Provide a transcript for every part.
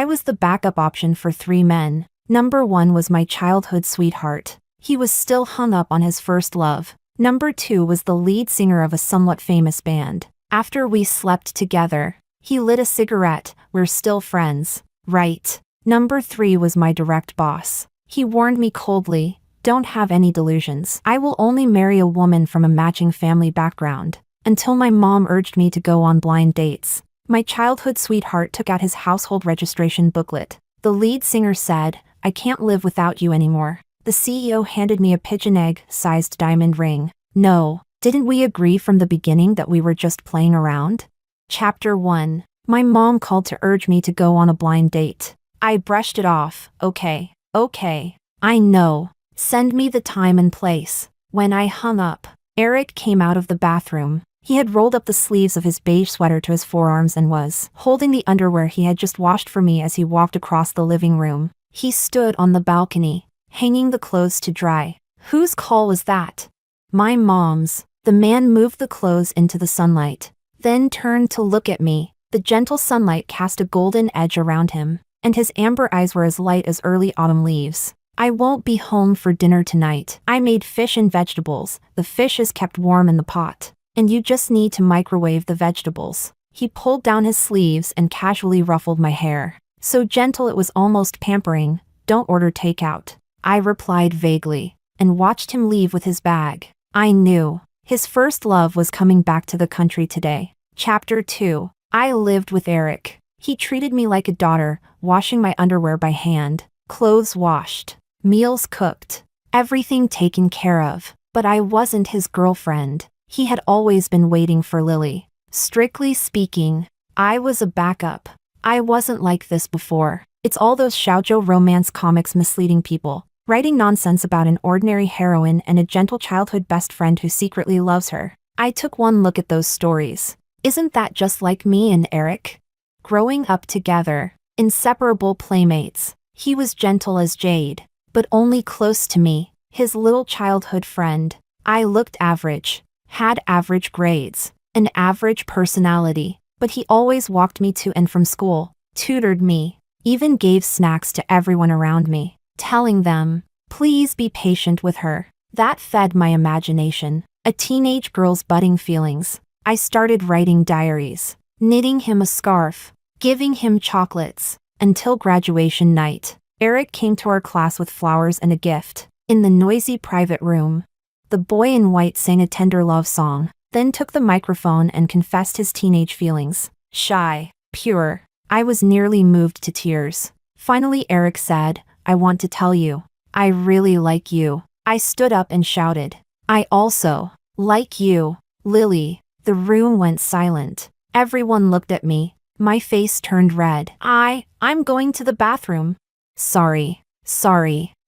I was the backup option for 3 men. Number 1 was my childhood sweetheart. He was still hung up on his first love. Number 2 was the lead singer of a somewhat famous band. After we slept together, he lit a cigarette. We're still friends, right? Number 3 was my direct boss. He warned me coldly, don't have any delusions. I will only marry a woman from a matching family background. Until my mom urged me to go on blind dates. My childhood sweetheart took out his household registration booklet. The lead singer said, I can't live without you anymore. The CEO handed me a pigeon egg-sized diamond ring. No, didn't we agree from the beginning that we were just playing around? Chapter 1. My mom called to urge me to go on a blind date. I brushed it off. Okay, I know. Send me the time and place. When I hung up, Eric came out of the bathroom. He had rolled up the sleeves of his beige sweater to his forearms and was holding the underwear he had just washed for me as he walked across the living room. He stood on the balcony, hanging the clothes to dry. Whose call was that? My mom's. The man moved the clothes into the sunlight, then turned to look at me. The gentle sunlight cast a golden edge around him, and his amber eyes were as light as early autumn leaves. I won't be home for dinner tonight. I made fish and vegetables. The fish is kept warm in the pot, and you just need to microwave the vegetables. He pulled down his sleeves and casually ruffled my hair. So gentle it was almost pampering. Don't order takeout, I replied vaguely, and watched him leave with his bag. I knew his first love was coming back to the country today. Chapter 2. I lived with Eric. He treated me like a daughter, washing my underwear by hand, clothes washed, meals cooked, everything taken care of. But I wasn't his girlfriend. He had always been waiting for Lily. Strictly speaking, I was a backup. I wasn't like this before. It's all those shoujo romance comics misleading people, writing nonsense about an ordinary heroine and a gentle childhood best friend who secretly loves her. I took one look at those stories. Isn't that just like me and Eric? Growing up together, inseparable playmates. He was gentle as jade, but only close to me, his little childhood friend. I looked average, had average grades, an average personality, but he always walked me to and from school, tutored me, even gave snacks to everyone around me, telling them, please be patient with her. That fed my imagination, a teenage girl's budding feelings. I started writing diaries, knitting him a scarf, giving him chocolates, until graduation night. Eric came to our class with flowers and a gift. In the noisy private room, the boy in white sang a tender love song, then took the microphone and confessed his teenage feelings. Shy, pure. I was nearly moved to tears. Finally Eric said, I want to tell you, I really like you. I stood up and shouted, I also like you, Lily. The room went silent. Everyone looked at me. My face turned red. I'm going to the bathroom. Sorry.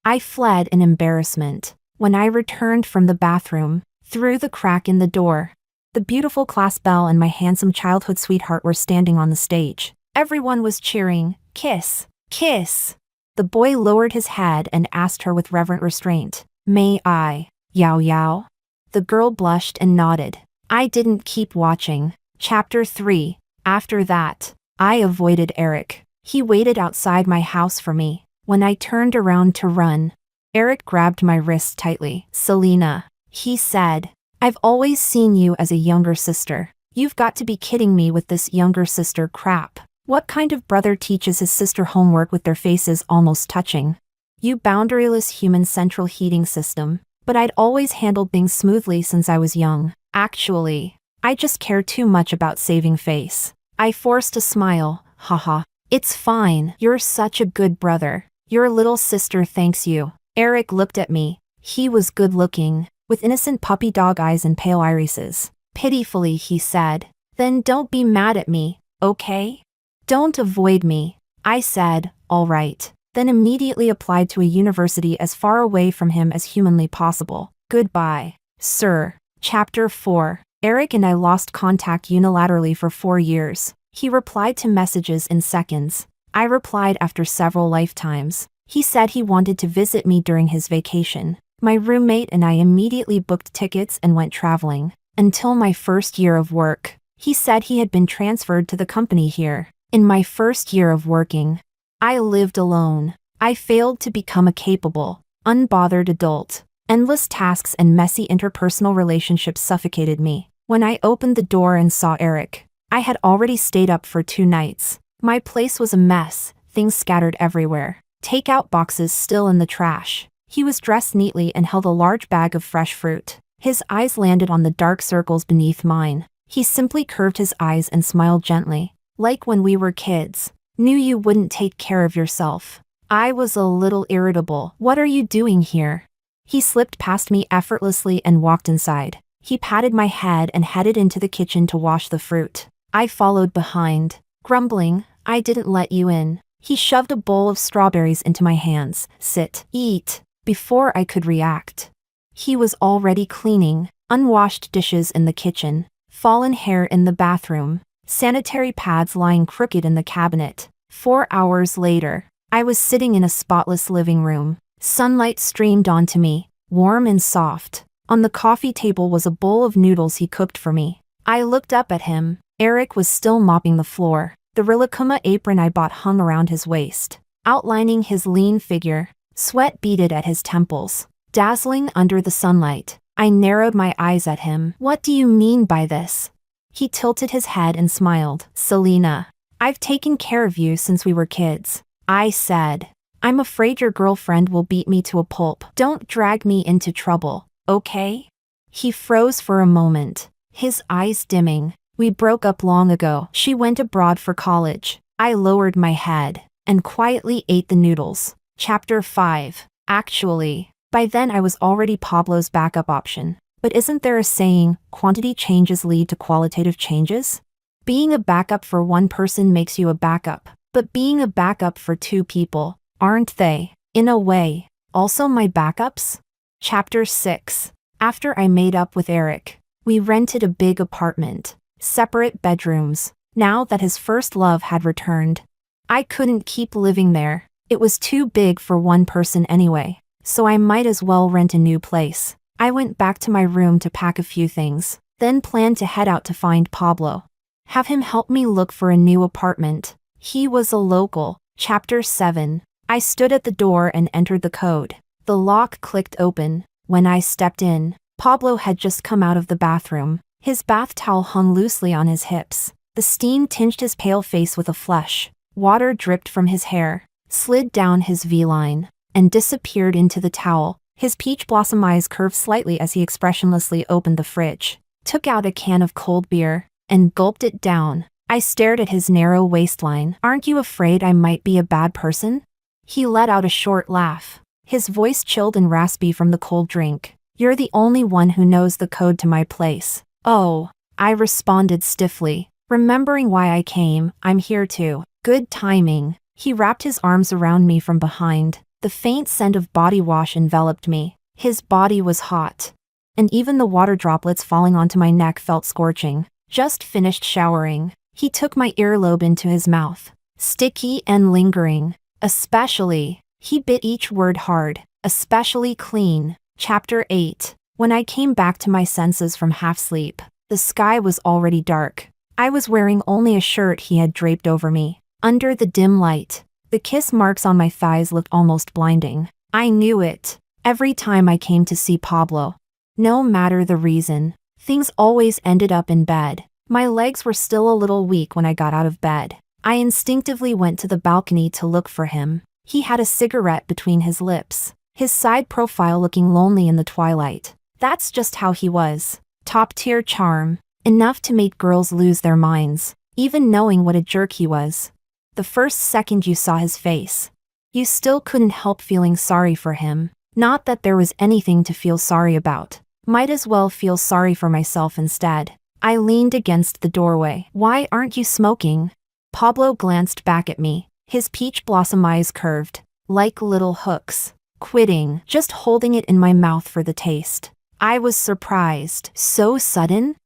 I fled in embarrassment. When I returned from the bathroom, through the crack in the door, the beautiful class belle and my handsome childhood sweetheart were standing on the stage. Everyone was cheering, kiss, kiss. The boy lowered his head and asked her with reverent restraint, may I, Yao Yao? The girl blushed and nodded. I didn't keep watching. Chapter 3. After that, I avoided Eric. He waited outside my house for me. When I turned around to run, Eric grabbed my wrist tightly. Selena, he said, I've always seen you as a younger sister. You've got to be kidding me with this younger sister crap. What kind of brother teaches his sister homework with their faces almost touching? You boundaryless human central heating system. But I'd always handled things smoothly since I was young. Actually, I just care too much about saving face. I forced a smile. Haha. It's fine. You're such a good brother. Your little sister thanks you. Eric looked at me. He was good looking, with innocent puppy dog eyes and pale irises. Pitifully he said, then don't be mad at me, okay? Don't avoid me. I said, all right. Then immediately applied to a university as far away from him as humanly possible. Goodbye, sir. Chapter 4. Eric and I lost contact unilaterally for 4 years. He replied to messages in seconds. I replied after several lifetimes. He said he wanted to visit me during his vacation. My roommate and I immediately booked tickets and went traveling. Until my first year of work. He said he had been transferred to the company here. In my first year of working, I lived alone. I failed to become a capable, unbothered adult. Endless tasks and messy interpersonal relationships suffocated me. When I opened the door and saw Eric, I had already stayed up for 2 nights. My place was a mess, things scattered everywhere. Takeout boxes still in the trash. He was dressed neatly and held a large bag of fresh fruit. His eyes landed on the dark circles beneath mine. He simply curved his eyes and smiled gently. Like when we were kids. Knew you wouldn't take care of yourself. I was a little irritable. What are you doing here? He slipped past me effortlessly and walked inside. He patted my head and headed into the kitchen to wash the fruit. I followed behind, grumbling, I didn't let you in. He shoved a bowl of strawberries into my hands. Sit, eat. Before I could react, he was already cleaning. Unwashed dishes in the kitchen, fallen hair in the bathroom, sanitary pads lying crooked in the cabinet. 4 hours later, I was sitting in a spotless living room. Sunlight streamed onto me, warm and soft. On the coffee table was a bowl of noodles he cooked for me. I looked up at him. Eric was still mopping the floor. The Rilakkuma apron I bought hung around his waist, outlining his lean figure. Sweat beaded at his temples, dazzling under the sunlight. I narrowed my eyes at him. What do you mean by this? He tilted his head and smiled. Selena, I've taken care of you since we were kids. I said, I'm afraid your girlfriend will beat me to a pulp. Don't drag me into trouble, okay? He froze for a moment, his eyes dimming. We broke up long ago. She went abroad for college. I lowered my head and quietly ate the noodles. Chapter 5. Actually, by then I was already Pablo's backup option. But isn't there a saying, quantity changes lead to qualitative changes? Being a backup for one person makes you a backup, but being a backup for 2 people, aren't they, in a way, also my backups? Chapter 6. After I made up with Eric, we rented a big apartment, separate bedrooms. Now that his first love had returned, I couldn't keep living there. It was too big for one person anyway, so I might as well rent a new place. I went back to my room to pack a few things, then planned to head out to find Pablo. Have him help me look for a new apartment. He was a local. Chapter 7. I stood at the door and entered the code. The lock clicked open. When I stepped in, Pablo had just come out of the bathroom. His bath towel hung loosely on his hips. The steam tinged his pale face with a flush. Water dripped from his hair, slid down his V-line, and disappeared into the towel. His peach blossom eyes curved slightly as he expressionlessly opened the fridge, took out a can of cold beer, and gulped it down. I stared at his narrow waistline. Aren't you afraid I might be a bad person? He let out a short laugh, his voice chilled and raspy from the cold drink. You're the only one who knows the code to my place. Oh, I responded stiffly. Remembering why I came, I'm here too. Good timing. He wrapped his arms around me from behind. The faint scent of body wash enveloped me. His body was hot, and even the water droplets falling onto my neck felt scorching. Just finished showering. He took my earlobe into his mouth. Sticky and lingering. Especially. He bit each word hard. Especially clean. Chapter 8. When I came back to my senses from half-sleep, the sky was already dark. I was wearing only a shirt he had draped over me. Under the dim light, the kiss marks on my thighs looked almost blinding. I knew it. Every time I came to see Pablo, no matter the reason, things always ended up in bed. My legs were still a little weak when I got out of bed. I instinctively went to the balcony to look for him. He had a cigarette between his lips, his side profile looking lonely in the twilight. That's just how he was. Top-tier charm, enough to make girls lose their minds, even knowing what a jerk he was. The first second you saw his face, you still couldn't help feeling sorry for him. Not that there was anything to feel sorry about. Might as well feel sorry for myself instead. I leaned against the doorway. Why aren't you smoking? Pablo glanced back at me, his peach blossom eyes curved, like little hooks. Quitting, just holding it in my mouth for the taste. I was surprised. So sudden?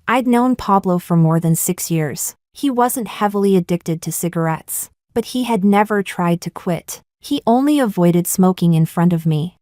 I'd known Pablo for more than 6 years. He wasn't heavily addicted to cigarettes, but he had never tried to quit. He only avoided smoking in front of me.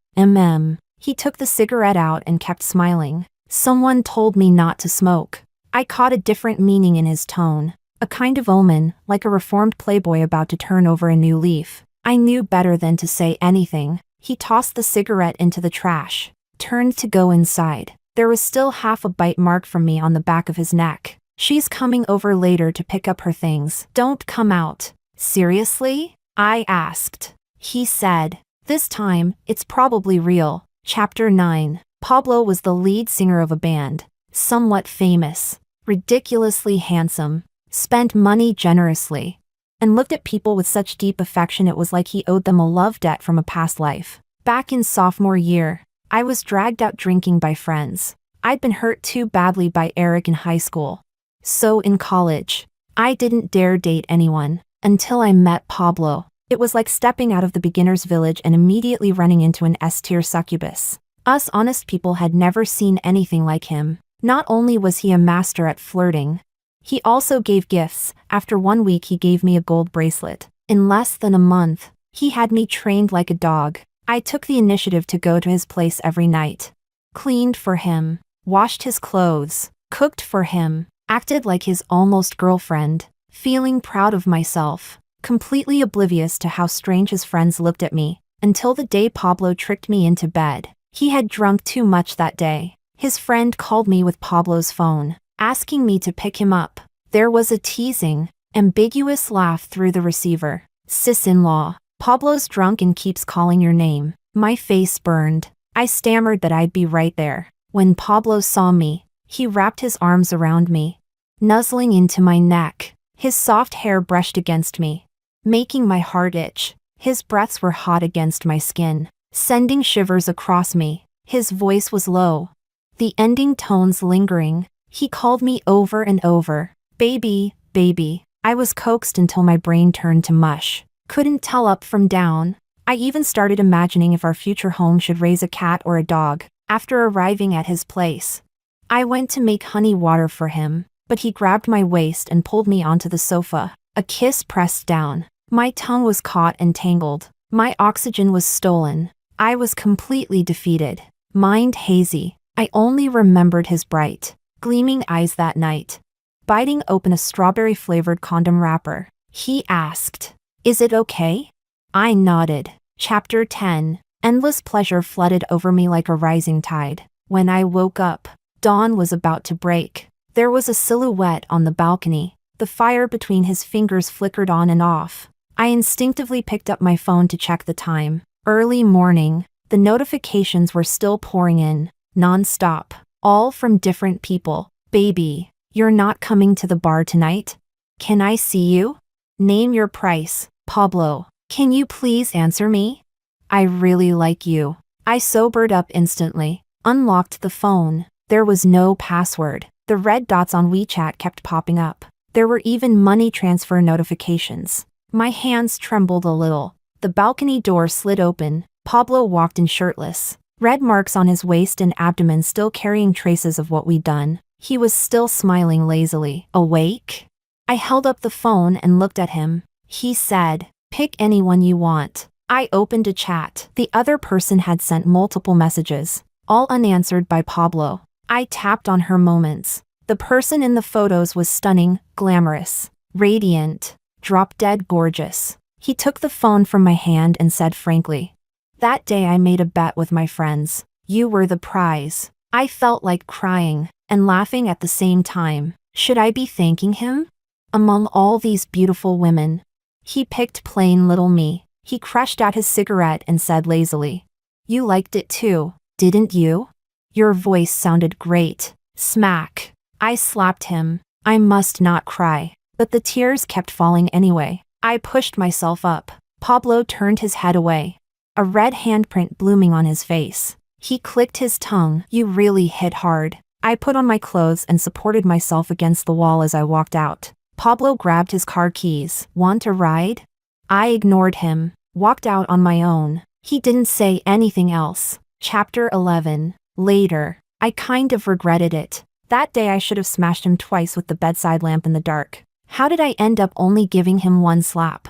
He took the cigarette out and kept smiling. Someone told me not to smoke. I caught a different meaning in his tone. A kind of omen, like a reformed playboy about to turn over a new leaf. I knew better than to say anything. He tossed the cigarette into the trash, turned to go inside. There was still half a bite mark from me on the back of his neck. She's coming over later to pick up her things. Don't come out. Seriously? I asked. He said, this time, it's probably real. Chapter 9. Pablo was the lead singer of a band. Somewhat famous. Ridiculously handsome. Spent money generously. And looked at people with such deep affection it was like he owed them a love debt from a past life. Back in sophomore year, I was dragged out drinking by friends. I'd been hurt too badly by Eric in high school. So in college, I didn't dare date anyone, until I met Pablo. It was like stepping out of the beginner's village and immediately running into an S-tier succubus. Us honest people had never seen anything like him. Not only was he a master at flirting, he also gave gifts. After 1 week he gave me a gold bracelet. In less than a month, he had me trained like a dog. I took the initiative to go to his place every night. Cleaned for him, washed his clothes, cooked for him, acted like his almost girlfriend, feeling proud of myself, completely oblivious to how strange his friends looked at me, until the day Pablo tricked me into bed. He had drunk too much that day. His friend called me with Pablo's phone, asking me to pick him up. There was a teasing, ambiguous laugh through the receiver. Sis-in-law, Pablo's drunk and keeps calling your name. My face burned. I stammered that I'd be right there. When Pablo saw me, he wrapped his arms around me, nuzzling into my neck. His soft hair brushed against me, making my heart itch. His breaths were hot against my skin, sending shivers across me. His voice was low, the ending tones lingering. He called me over and over. Baby, baby. I was coaxed until my brain turned to mush. Couldn't tell up from down. I even started imagining if our future home should raise a cat or a dog. After arriving at his place, I went to make honey water for him, but he grabbed my waist and pulled me onto the sofa. A kiss pressed down. My tongue was caught and tangled. My oxygen was stolen. I was completely defeated. Mind hazy. I only remembered his bright, gleaming eyes that night. Biting open a strawberry-flavored condom wrapper, he asked, "Is it okay?" I nodded. Chapter 10. Endless pleasure flooded over me like a rising tide. When I woke up, dawn was about to break. There was a silhouette on the balcony. The fire between his fingers flickered on and off. I instinctively picked up my phone to check the time. Early morning. The notifications were still pouring in, non-stop, all from different people. Baby, you're not coming to the bar tonight? Can I see you? Name your price. Pablo, can you please answer me? I really like you. I sobered up instantly, unlocked the phone. There was no password. The red dots on WeChat kept popping up. There were even money transfer notifications. My hands trembled a little. The balcony door slid open. Pablo walked in shirtless, red marks on his waist and abdomen still carrying traces of what we'd done. He was still smiling lazily. Awake? I held up the phone and looked at him. He said, "Pick anyone you want." I opened a chat. The other person had sent multiple messages, all unanswered by Pablo. I tapped on her moments. The person in the photos was stunning, glamorous, radiant, drop-dead gorgeous. He took the phone from my hand and said frankly, "That day I made a bet with my friends. You were the prize." I felt like crying and laughing at the same time. Should I be thanking him? Among all these beautiful women, he picked plain little me. He crushed out his cigarette and said lazily, "You liked it too, didn't you? Your voice sounded great." Smack. I slapped him. I must not cry, but the tears kept falling anyway. I pushed myself up. Pablo turned his head away, a red handprint blooming on his face. He clicked his tongue. "You really hit hard." I put on my clothes and supported myself against the wall as I walked out. Pablo grabbed his car keys. "Want a ride?" I ignored him, walked out on my own. He didn't say anything else. Chapter 11. Later. I kind of regretted it. That day I should have smashed him twice with the bedside lamp in the dark. How did I end up only giving him one slap?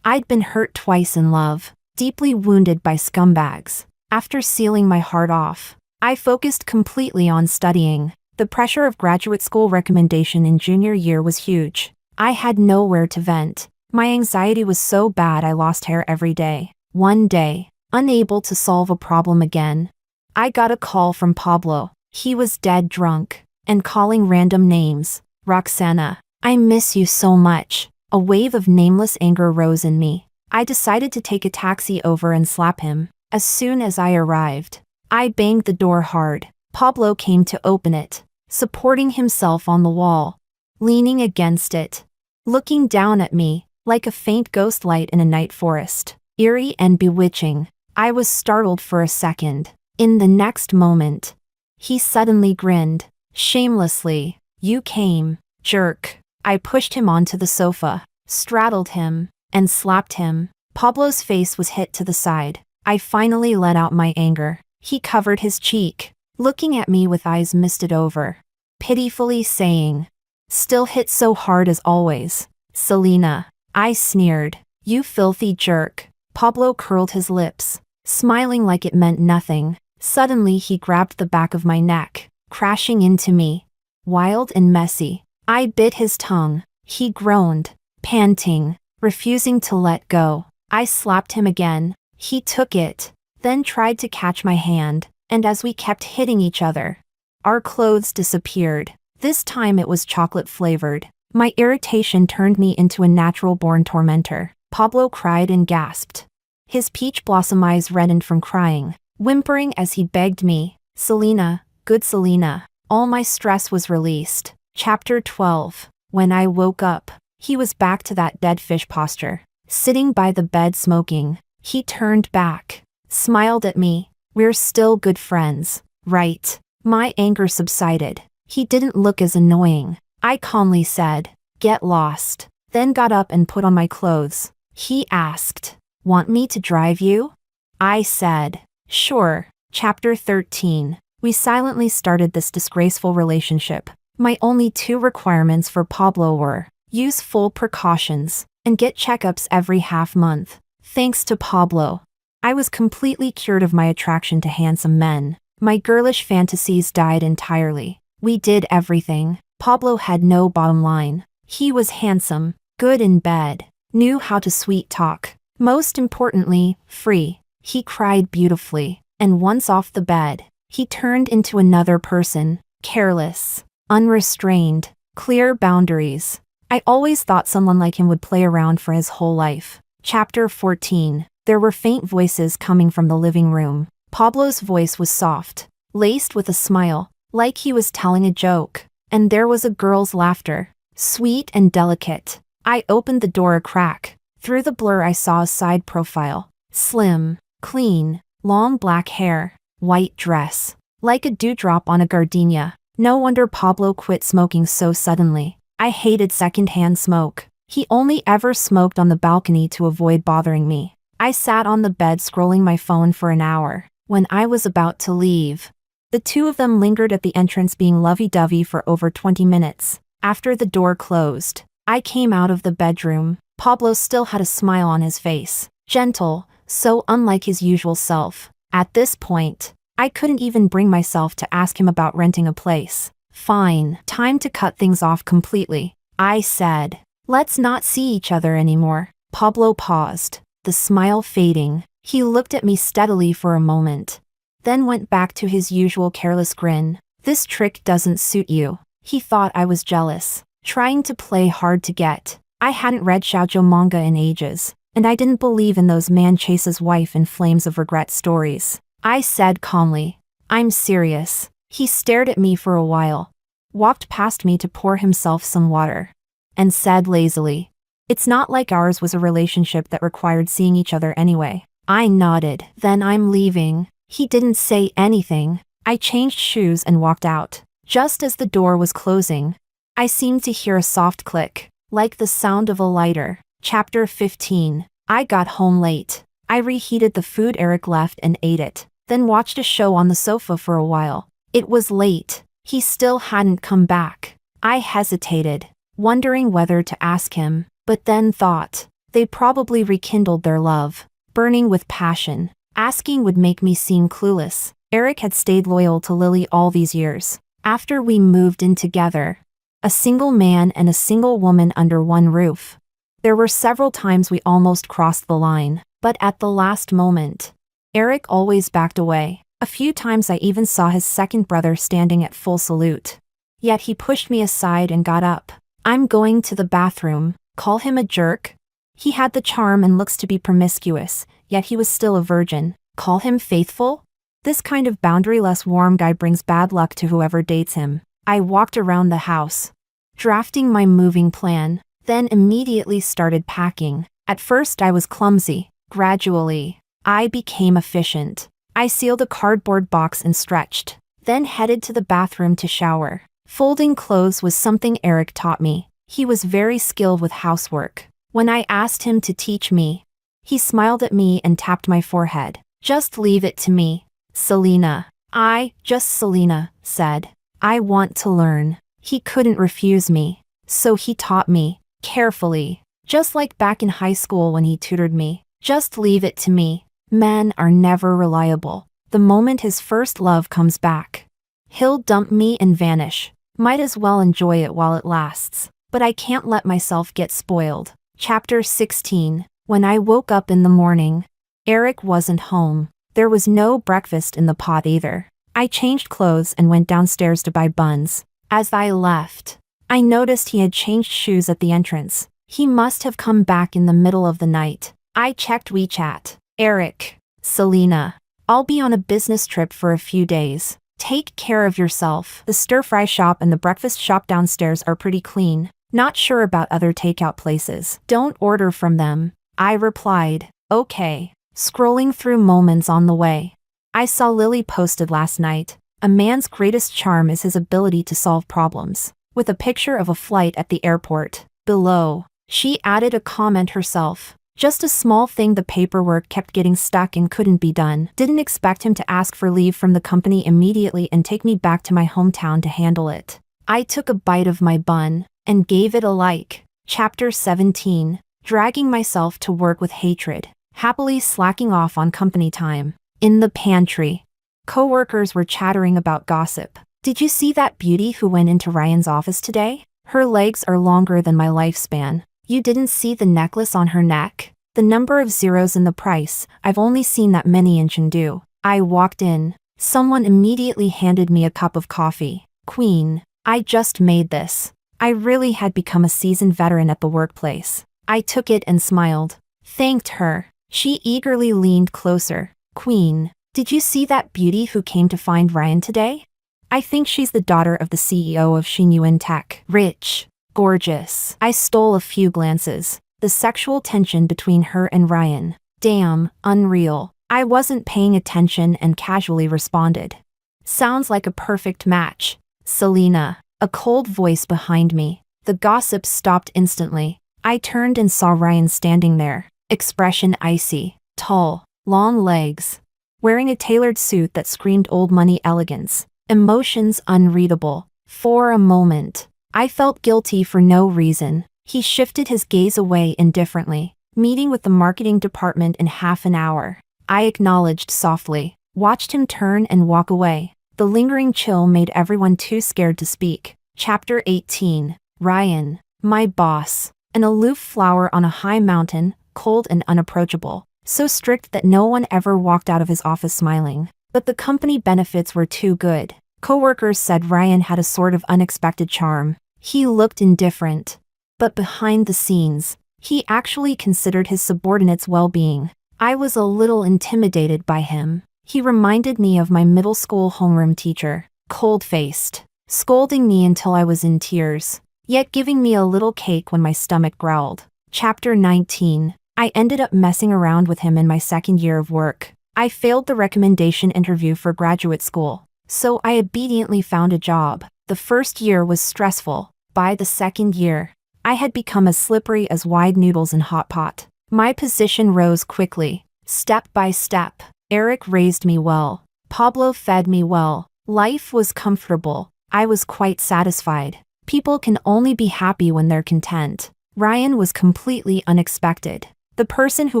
I'd been hurt twice in love, deeply wounded by scumbags. After sealing my heart off, I focused completely on studying. The pressure of graduate school recommendation in junior year was huge. I had nowhere to vent. My anxiety was so bad I lost hair every day. One day, unable to solve a problem again, I got a call from Pablo. He was dead drunk and calling random names. Roxana, I miss you so much. A wave of nameless anger rose in me. I decided to take a taxi over and slap him. As soon as I arrived, I banged the door hard. Pablo came to open it, supporting himself on the wall, leaning against it, looking down at me like a faint ghost light in a night forest, eerie and bewitching. I was startled for a second. In the next moment, he suddenly grinned, shamelessly. You came, jerk. I pushed him onto the sofa, straddled him, and slapped him. Pablo's face was hit to the side. I finally let out my anger. He covered his cheek, looking at me with eyes misted over, pitifully saying, "Still hit so hard as always, Selena." I sneered. "You filthy jerk." Pablo curled his lips, smiling like it meant nothing. Suddenly he grabbed the back of my neck, crashing into me. Wild and messy. I bit his tongue. He groaned, panting, refusing to let go. I slapped him again. He took it, then tried to catch my hand, and as we kept hitting each other, our clothes disappeared. This time it was chocolate flavored. My irritation turned me into a natural-born tormentor. Pablo cried and gasped. His peach blossom eyes reddened from crying, whimpering as he begged me, "Selena, good Selena." All my stress was released. Chapter 12. When I woke up, he was back to that dead fish posture, sitting by the bed smoking. He turned back, smiled at me. "We're still good friends, right?" My anger subsided. He didn't look as annoying. I calmly said, "Get lost," then got up and put on my clothes. He asked, "Want me to drive you?" I said, "Sure." Chapter 13. We silently started this disgraceful relationship. My only two requirements for Pablo were, use full precautions, and get checkups every half month. Thanks to Pablo, I was completely cured of my attraction to handsome men. My girlish fantasies died entirely. We did everything. Pablo had no bottom line. He was handsome, good in bed, knew how to sweet talk. Most importantly, free. He cried beautifully, and once off the bed, he turned into another person, careless, unrestrained, clear boundaries. I always thought someone like him would play around for his whole life. Chapter 14. There were faint voices coming from the living room. Pablo's voice was soft, laced with a smile, like he was telling a joke. And there was a girl's laughter, sweet and delicate. I opened the door a crack. Through the blur I saw a side profile. Slim, clean, long black hair, white dress, like a dewdrop on a gardenia. No wonder Pablo quit smoking so suddenly. I hated secondhand smoke. He only ever smoked on the balcony to avoid bothering me. I sat on the bed scrolling my phone for an hour. When I was about to leave, the two of them lingered at the entrance being lovey-dovey for over 20 minutes. After the door closed, I came out of the bedroom. Pablo still had a smile on his face, gentle, so unlike his usual self. At this point, I couldn't even bring myself to ask him about renting a place. Fine, time to cut things off completely. I said, "Let's not see each other anymore." Pablo paused, the smile fading. He looked at me steadily for a moment, then went back to his usual careless grin. "This trick doesn't suit you." He thought I was jealous, trying to play hard to get. I hadn't read shoujo manga in ages, and I didn't believe in those man chases wife in flames of regret stories. I said calmly, "I'm serious." He stared at me for a while, walked past me to pour himself some water, and said lazily, "It's not like ours was a relationship that required seeing each other anyway." I nodded. "Then I'm leaving." He didn't say anything. I changed shoes and walked out. Just as the door was closing, I seemed to hear a soft click, like the sound of a lighter. Chapter 15. I got home late. I reheated the food Eric left and ate it, then watched a show on the sofa for a while. It was late. He still hadn't come back. I hesitated, wondering whether to ask him, but then thought, they probably rekindled their love, burning with passion. Asking would make me seem clueless. Eric had stayed loyal to Lily all these years. After we moved in together, A single man and a single woman under one roof. There were several times we almost crossed the line, but at the last moment, Eric always backed away. A few times I even saw his second brother standing at full salute. Yet he pushed me aside and got up. I'm going to the bathroom. Call him a jerk? He had the charm and looks to be promiscuous, yet he was still a virgin. Call him faithful? This kind of boundaryless warm guy brings bad luck to whoever dates him. I walked around the house, drafting my moving plan, then immediately started packing. At first I was clumsy. Gradually, I became efficient. I sealed a cardboard box and stretched, then headed to the bathroom to shower. Folding clothes was something Eric taught me. He was very skilled with housework. When I asked him to teach me, he smiled at me and tapped my forehead. Just leave it to me, Selena. Selena said. I want to learn. He couldn't refuse me, so he taught me, carefully, just like back in high school when he tutored me. Just leave it to me. Men are never reliable. The moment his first love comes back, he'll dump me and vanish. Might as well enjoy it while it lasts. But I can't let myself get spoiled. Chapter 16. When I woke up in the morning, Eric wasn't home. There was no breakfast in the pot either. I changed clothes and went downstairs to buy buns. As I left, I noticed he had changed shoes at the entrance. He must have come back in the middle of the night. I checked WeChat. Eric, Selena, I'll be on a business trip for a few days. Take care of yourself. The stir-fry shop and the breakfast shop downstairs are pretty clean. Not sure about other takeout places. Don't order from them. I replied, okay. Scrolling through moments on the way, I saw Lily posted last night. A man's greatest charm is his ability to solve problems. With a picture of a flight at the airport. Below, she added a comment herself. Just a small thing, the paperwork kept getting stuck and couldn't be done. Didn't expect him to ask for leave from the company immediately and take me back to my hometown to handle it. I took a bite of my bun and gave it a like. Chapter 17. Dragging myself to work with hatred. Happily slacking off on company time. In the pantry, coworkers were chattering about gossip. Did you see that beauty who went into Ryan's office today? Her legs are longer than my lifespan. You didn't see the necklace on her neck? The number of zeros in the price, I've only seen that many in Chengdu. I walked in. Someone immediately handed me a cup of coffee. Queen, I just made this. I really had become a seasoned veteran at the workplace. I took it and smiled. Thanked her. She eagerly leaned closer. Queen, did you see that beauty who came to find Ryan today? I think she's the daughter of the CEO of Xinyuan Tech. Rich. Gorgeous. I stole a few glances. The sexual tension between her and Ryan. Damn, unreal. I wasn't paying attention and casually responded. Sounds like a perfect match. Selena. A cold voice behind me. The gossip stopped instantly. I turned and saw Ryan standing there. Expression icy. Tall. Long legs. Wearing a tailored suit that screamed old money elegance. Emotions unreadable. For a moment, I felt guilty for no reason. He shifted his gaze away indifferently. Meeting with the marketing department in half an hour. I acknowledged softly. Watched him turn and walk away. The lingering chill made everyone too scared to speak. Chapter 18. Ryan. My boss. An aloof flower on a high mountain, cold and unapproachable. So strict that no one ever walked out of his office smiling. But the company benefits were too good. Coworkers said Ryan had a sort of unexpected charm. He looked indifferent. But behind the scenes, he actually considered his subordinates' well-being. I was a little intimidated by him. He reminded me of my middle school homeroom teacher, cold-faced, scolding me until I was in tears, yet giving me a little cake when my stomach growled. Chapter 19. I ended up messing around with him in my second year of work. I failed the recommendation interview for graduate school, so I obediently found a job. The first year was stressful. By the second year, I had become as slippery as wide noodles in hot pot. My position rose quickly, step by step. Eric raised me well. Pablo fed me well. Life was comfortable. I was quite satisfied. People can only be happy when they're content. Ryan was completely unexpected. The person who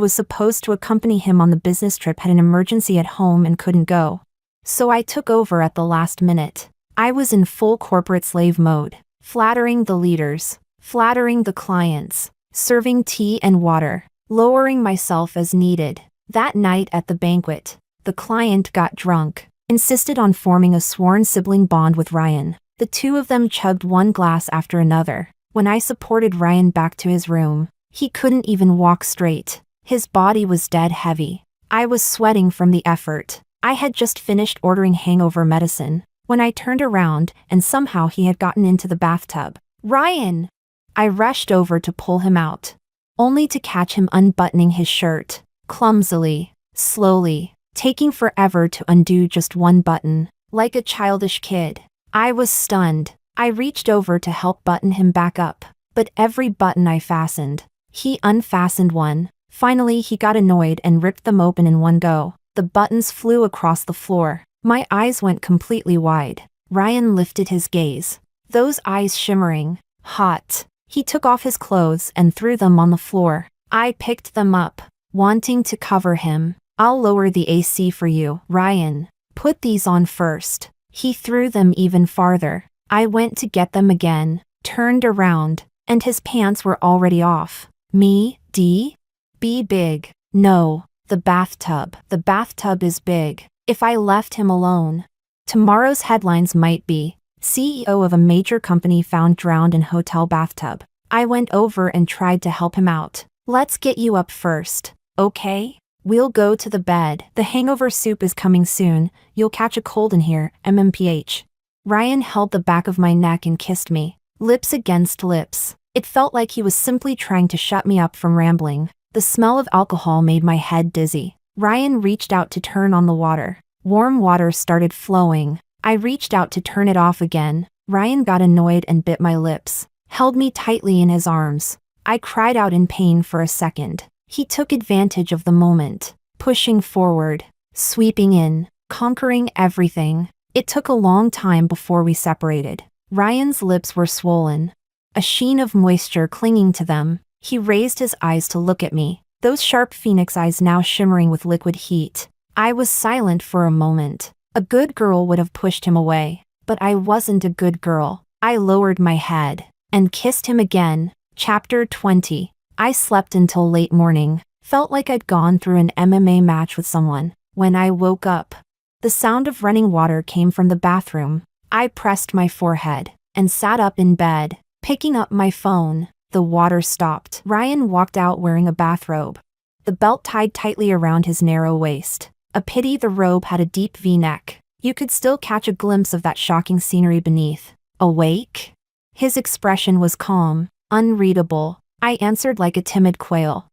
was supposed to accompany him on the business trip had an emergency at home and couldn't go. So I took over at the last minute. I was in full corporate slave mode. flattering the leaders, flattering the clients, serving tea and water, lowering myself as needed. That night at the banquet, the client got drunk, insisted on forming a sworn sibling bond with Ryan. The two of them chugged one glass after another. When I supported Ryan back to his room, he couldn't even walk straight. His body was dead heavy. I was sweating from the effort. I had just finished ordering hangover medicine when I turned around and somehow he had gotten into the bathtub. Ryan! I rushed over to pull him out, only to catch him unbuttoning his shirt, clumsily, slowly, taking forever to undo just one button, like a childish kid. I was stunned. I reached over to help button him back up, but every button I fastened, he unfastened one. Finally, he got annoyed and ripped them open in one go. The buttons flew across the floor. My eyes went completely wide. Ryan lifted his gaze, those eyes shimmering, hot. He took off his clothes and threw them on the floor. I picked them up, wanting to cover him. I'll lower the AC for you, Ryan. Put these on first. He threw them even farther. I went to get them again, turned around, and his pants were already off. Me, D? Be big. No, the bathtub. The bathtub is big. If I left him alone, tomorrow's headlines might be, CEO of a major company found drowned in hotel bathtub. I went over and tried to help him out. Let's get you up first, okay? We'll go to the bed. The hangover soup is coming soon. You'll catch a cold in here, MMPH. Ryan held the back of my neck and kissed me, lips against lips. It felt like he was simply trying to shut me up from rambling. The smell of alcohol made my head dizzy. Ryan reached out to turn on the water. Warm water started flowing. I reached out to turn it off again. Ryan got annoyed and bit my lips, held me tightly in his arms. I cried out in pain for a second. He took advantage of the moment, pushing forward, sweeping in, conquering everything. It took a long time before we separated. Ryan's lips were swollen, a sheen of moisture clinging to them. He raised his eyes to look at me, those sharp phoenix eyes now shimmering with liquid heat. I was silent for a moment. A good girl would have pushed him away, but I wasn't a good girl. I lowered my head and kissed him again. Chapter 20. I slept until late morning. Felt like I'd gone through an MMA match with someone. When I woke up, the sound of running water came from the bathroom. I pressed my forehead and sat up in bed, picking up my phone. The water stopped. Ryan walked out wearing a bathrobe, the belt tied tightly around his narrow waist. A pity the robe had a deep V-neck. You could still catch a glimpse of that shocking scenery beneath. Awake? His expression was calm, unreadable. I answered like a timid quail.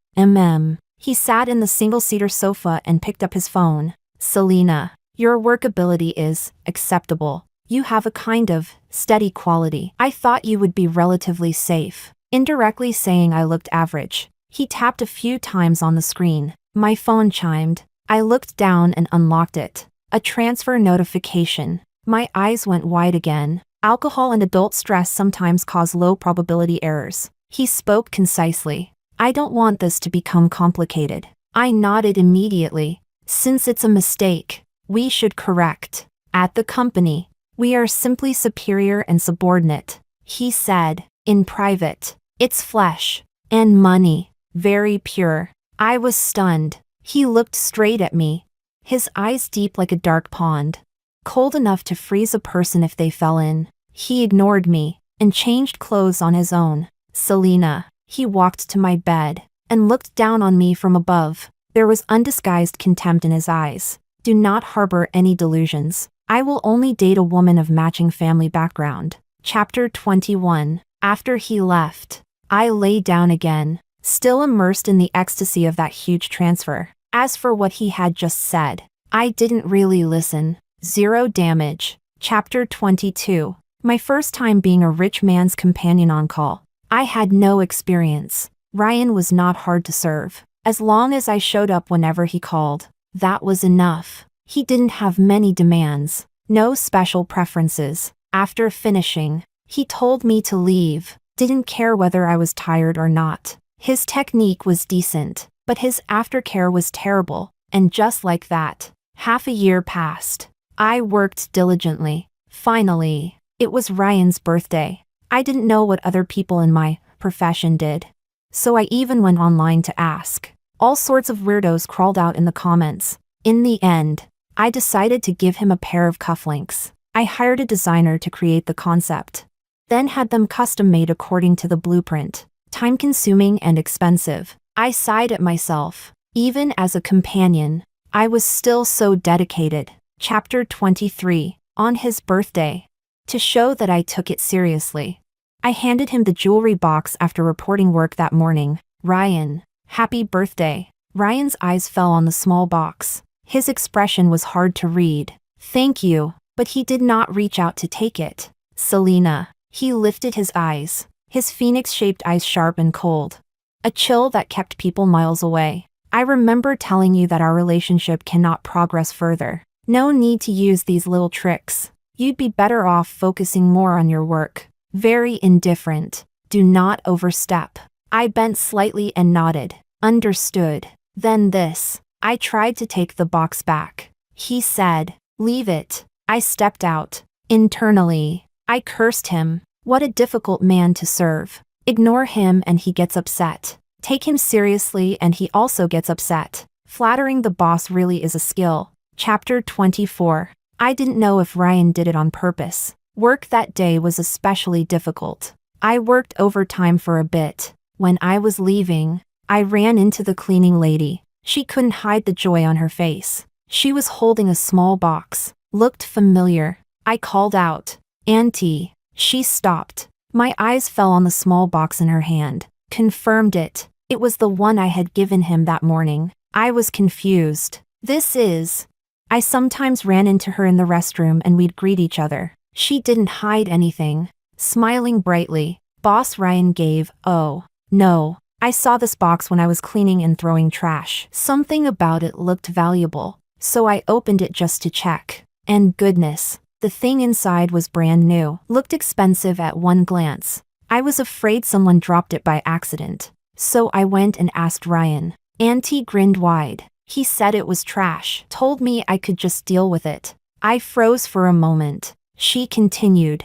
He sat in the single-seater sofa and picked up his phone. Selena, your workability is acceptable. You have a kind of steady quality. I thought you would be relatively safe. Indirectly saying I looked average. He tapped a few times on the screen. My phone chimed. I looked down and unlocked it. A transfer notification. My eyes went wide again. Alcohol and adult stress sometimes cause low probability errors. He spoke concisely. I don't want this to become complicated. I nodded immediately. Since it's a mistake, we should correct. At the company, we are simply superior and subordinate, he said, in private. It's flesh and money, very pure. I was stunned. He looked straight at me, his eyes deep like a dark pond, cold enough to freeze a person if they fell in. He ignored me and changed clothes on his own. Selena, he walked to my bed and looked down on me from above. There was undisguised contempt in his eyes. Do not harbor any delusions. I will only date a woman of matching family background. Chapter 21. After he left, I lay down again, still immersed in the ecstasy of that huge transfer. As for what he had just said, I didn't really listen. Zero damage. Chapter 22. My first time being a rich man's companion on call. I had no experience. Ryan was not hard to serve. As long as I showed up whenever he called, that was enough. He didn't have many demands, no special preferences. After finishing, he told me to leave, didn't care whether I was tired or not. His technique was decent, but his aftercare was terrible, and just like that, half a year passed. I worked diligently. Finally, it was Ryan's birthday. I didn't know what other people in my profession did. So I even went online to ask. All sorts of weirdos crawled out in the comments. In the end, I decided to give him a pair of cufflinks. I hired a designer to create the concept, then had them custom made according to the blueprint. Time-consuming and expensive. I sighed at myself. Even as a companion, I was still so dedicated. Chapter 23. On his birthday. To show that I took it seriously, I handed him the jewelry box after reporting work that morning. Ryan, happy birthday. Ryan's eyes fell on the small box. His expression was hard to read. Thank you, but he did not reach out to take it. Selena. He lifted his eyes, his phoenix-shaped eyes sharp and cold. A chill that kept people miles away. I remember telling you that our relationship cannot progress further. No need to use these little tricks. You'd be better off focusing more on your work. Very indifferent. Do not overstep. I bent slightly and nodded. Understood. Then this. I tried to take the box back. He said, leave it. I stepped out. Internally, I cursed him. What a difficult man to serve. Ignore him and he gets upset. Take him seriously and he also gets upset. Flattering the boss really is a skill. Chapter 24. I didn't know if Ryan did it on purpose. Work that day was especially difficult. I worked overtime for a bit. When I was leaving, I ran into the cleaning lady. She couldn't hide the joy on her face. She was holding a small box. Looked familiar. I called out, Auntie. She stopped. My eyes fell on the small box in her hand. Confirmed it. It was the one I had given him that morning. I was confused. This is... I sometimes ran into her in the restroom and we'd greet each other. She didn't hide anything. Smiling brightly, Boss Ryan gave, oh, no. I saw this box when I was cleaning and throwing trash. Something about it looked valuable, so I opened it just to check. And goodness, the thing inside was brand new. Looked expensive at one glance. I was afraid someone dropped it by accident, so I went and asked Ryan. Auntie grinned wide. He said it was trash, told me I could just deal with it. I froze for a moment. She continued.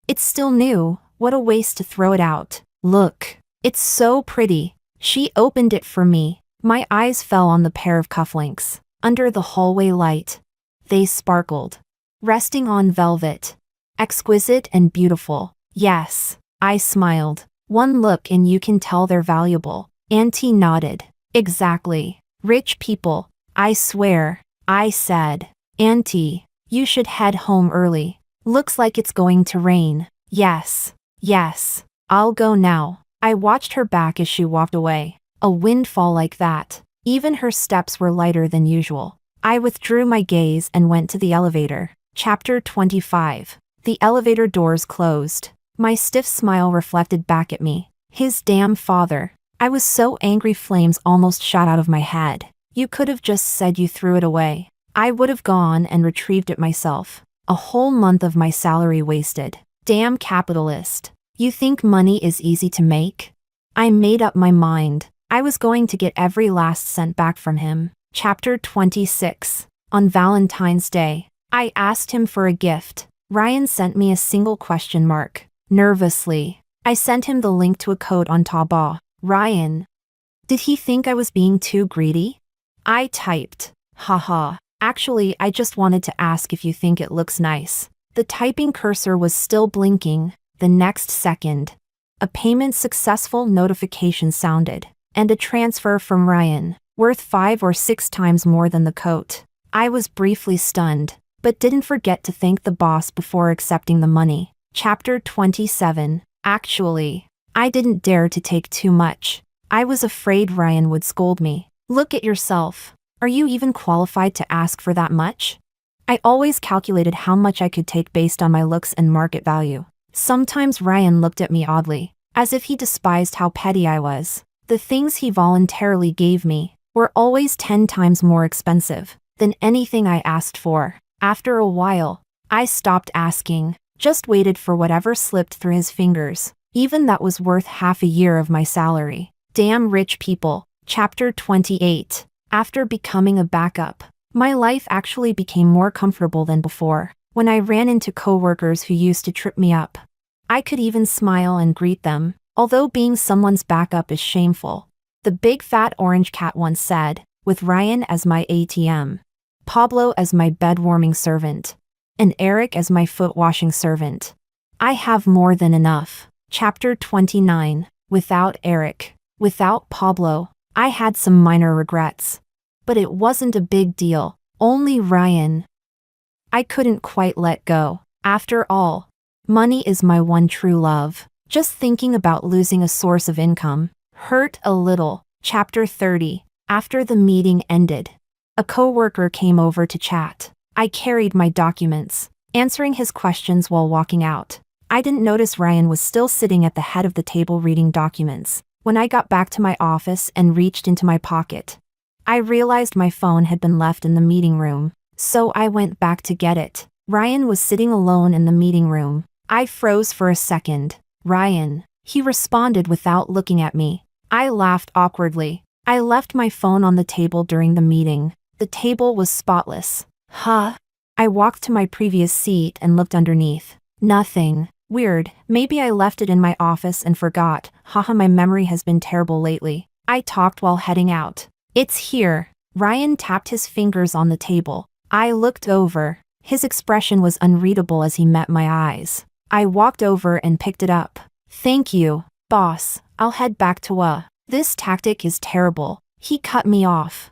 It's still new, what a waste to throw it out. Look, it's so pretty. She opened it for me. My eyes fell on the pair of cufflinks. Under the hallway light, they sparkled, resting on velvet. Exquisite and beautiful. Yes, I smiled. One look and you can tell they're valuable. Auntie nodded. Exactly. Rich people, I swear. I said, Auntie, you should head home early. Looks like it's going to rain. Yes, I'll go now. I watched her back as she walked away. A windfall like that. Even her steps were lighter than usual. I withdrew my gaze and went to the elevator. Chapter 25. The elevator doors closed. My stiff smile reflected back at me. His damn father. I was so angry flames almost shot out of my head. You could have just said you threw it away. I would have gone and retrieved it myself. A whole month of my salary wasted. Damn capitalist. You think money is easy to make? I made up my mind. I was going to get every last cent back from him. Chapter 26. On Valentine's Day, I asked him for a gift. Ryan sent me a single question mark. Nervously, I sent him the link to a code on Taobao. Ryan. Did he think I was being too greedy? I typed. Haha. Actually, I just wanted to ask if you think it looks nice. The typing cursor was still blinking. The next second, a payment successful notification sounded, and a transfer from Ryan, worth 5 or 6 times more than the coat. I was briefly stunned, but didn't forget to thank the boss before accepting the money. Chapter 27. Actually, I didn't dare to take too much. I was afraid Ryan would scold me. Look at yourself. Are you even qualified to ask for that much? I always calculated how much I could take based on my looks and market value. Sometimes Ryan looked at me oddly, as if he despised how petty I was. The things he voluntarily gave me were always 10 times more expensive than anything I asked for. After a while, I stopped asking, just waited for whatever slipped through his fingers. Even that was worth half a year of my salary. Damn rich people. Chapter 28. After becoming a backup, my life actually became more comfortable than before. When I ran into coworkers who used to trip me up, I could even smile and greet them, although being someone's backup is shameful. The big fat orange cat once said, with Ryan as my ATM, Pablo as my bed-warming servant, and Eric as my foot-washing servant. I have more than enough. Chapter 29. Without Eric. Without Pablo, I had some minor regrets. But it wasn't a big deal, only Ryan. I couldn't quite let go. After all, money is my one true love. Just thinking about losing a source of income hurt a little. Chapter 30. After the meeting ended, a coworker came over to chat. I carried my documents, answering his questions while walking out. I didn't notice Ryan was still sitting at the head of the table reading documents. When I got back to my office and reached into my pocket, I realized my phone had been left in the meeting room, so I went back to get it. Ryan was sitting alone in the meeting room. I froze for a second. Ryan, he responded without looking at me. I laughed awkwardly. I left my phone on the table during the meeting. The table was spotless. Huh? I walked to my previous seat and looked underneath. Nothing. Weird, maybe I left it in my office and forgot. Haha, my memory has been terrible lately. I talked while heading out. It's here. Ryan tapped his fingers on the table. I looked over. His expression was unreadable as he met my eyes. I walked over and picked it up. Thank you, boss. I'll head back to This tactic is terrible. He cut me off.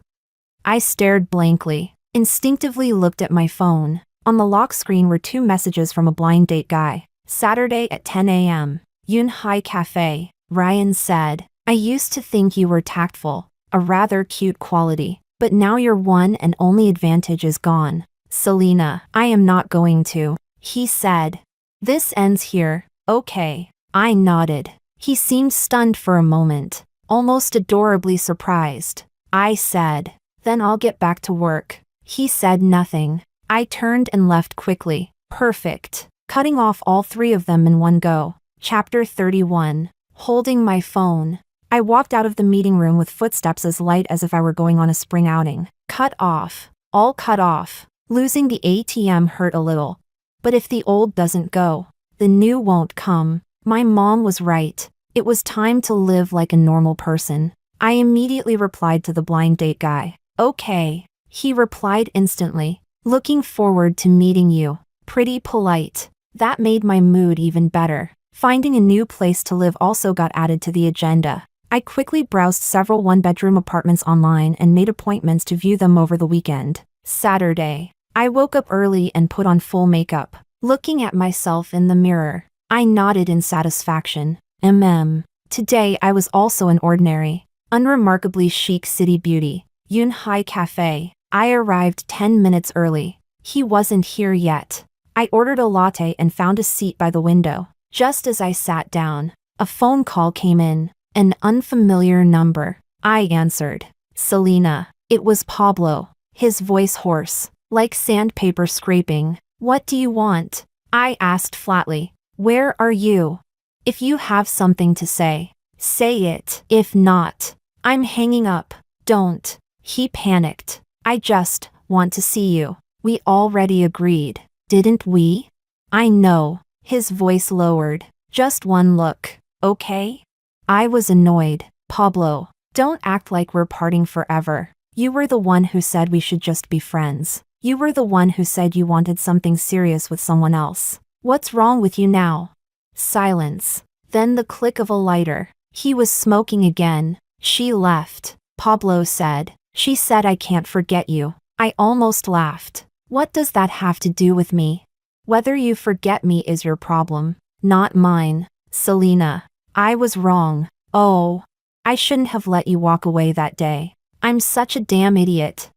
I stared blankly, instinctively looked at my phone. On the lock screen were 2 messages from a blind date guy. Saturday at 10 a.m. Yunhai Cafe. Ryan said, I used to think you were tactful, a rather cute quality, but now your one and only advantage is gone. Selena, I am not going to. He said. This ends here. Okay. I nodded. He seemed stunned for a moment, almost adorably surprised. I said, then I'll get back to work. He said nothing. I turned and left quickly. Perfect. Cutting off all 3 of them in one go. Chapter 31. Holding my phone. I walked out of the meeting room with footsteps as light as if I were going on a spring outing. Cut off. All cut off. Losing the ATM hurt a little. But if the old doesn't go, the new won't come. My mom was right. It was time to live like a normal person. I immediately replied to the blind date guy. Okay. He replied instantly. Looking forward to meeting you. Pretty polite. That made my mood even better. Finding a new place to live also got added to the agenda. I quickly browsed several 1-bedroom apartments online and made appointments to view them over the weekend. Saturday. I woke up early and put on full makeup. Looking at myself in the mirror, I nodded in satisfaction. Today I was also an ordinary, unremarkably chic city beauty. Yunhai Cafe. I arrived 10 minutes early. He wasn't here yet. I ordered a latte and found a seat by the window. Just as I sat down, a phone call came in. An unfamiliar number. I answered. Selena. It was Pablo. His voice hoarse, like sandpaper scraping. What do you want? I asked flatly. Where are you? If you have something to say, say it. If not, I'm hanging up. Don't. He panicked. I just want to see you. We already agreed, didn't we? I know. His voice lowered. Just one look, okay? I was annoyed. Pablo, don't act like we're parting forever. You were the one who said we should just be friends. You were the one who said you wanted something serious with someone else. What's wrong with you now? Silence. Then the click of a lighter. He was smoking again. She left. Pablo said. She said I can't forget you. I almost laughed. What does that have to do with me? Whether you forget me is your problem, not mine. Selena. I was wrong. Oh. I shouldn't have let you walk away that day. I'm such a damn idiot.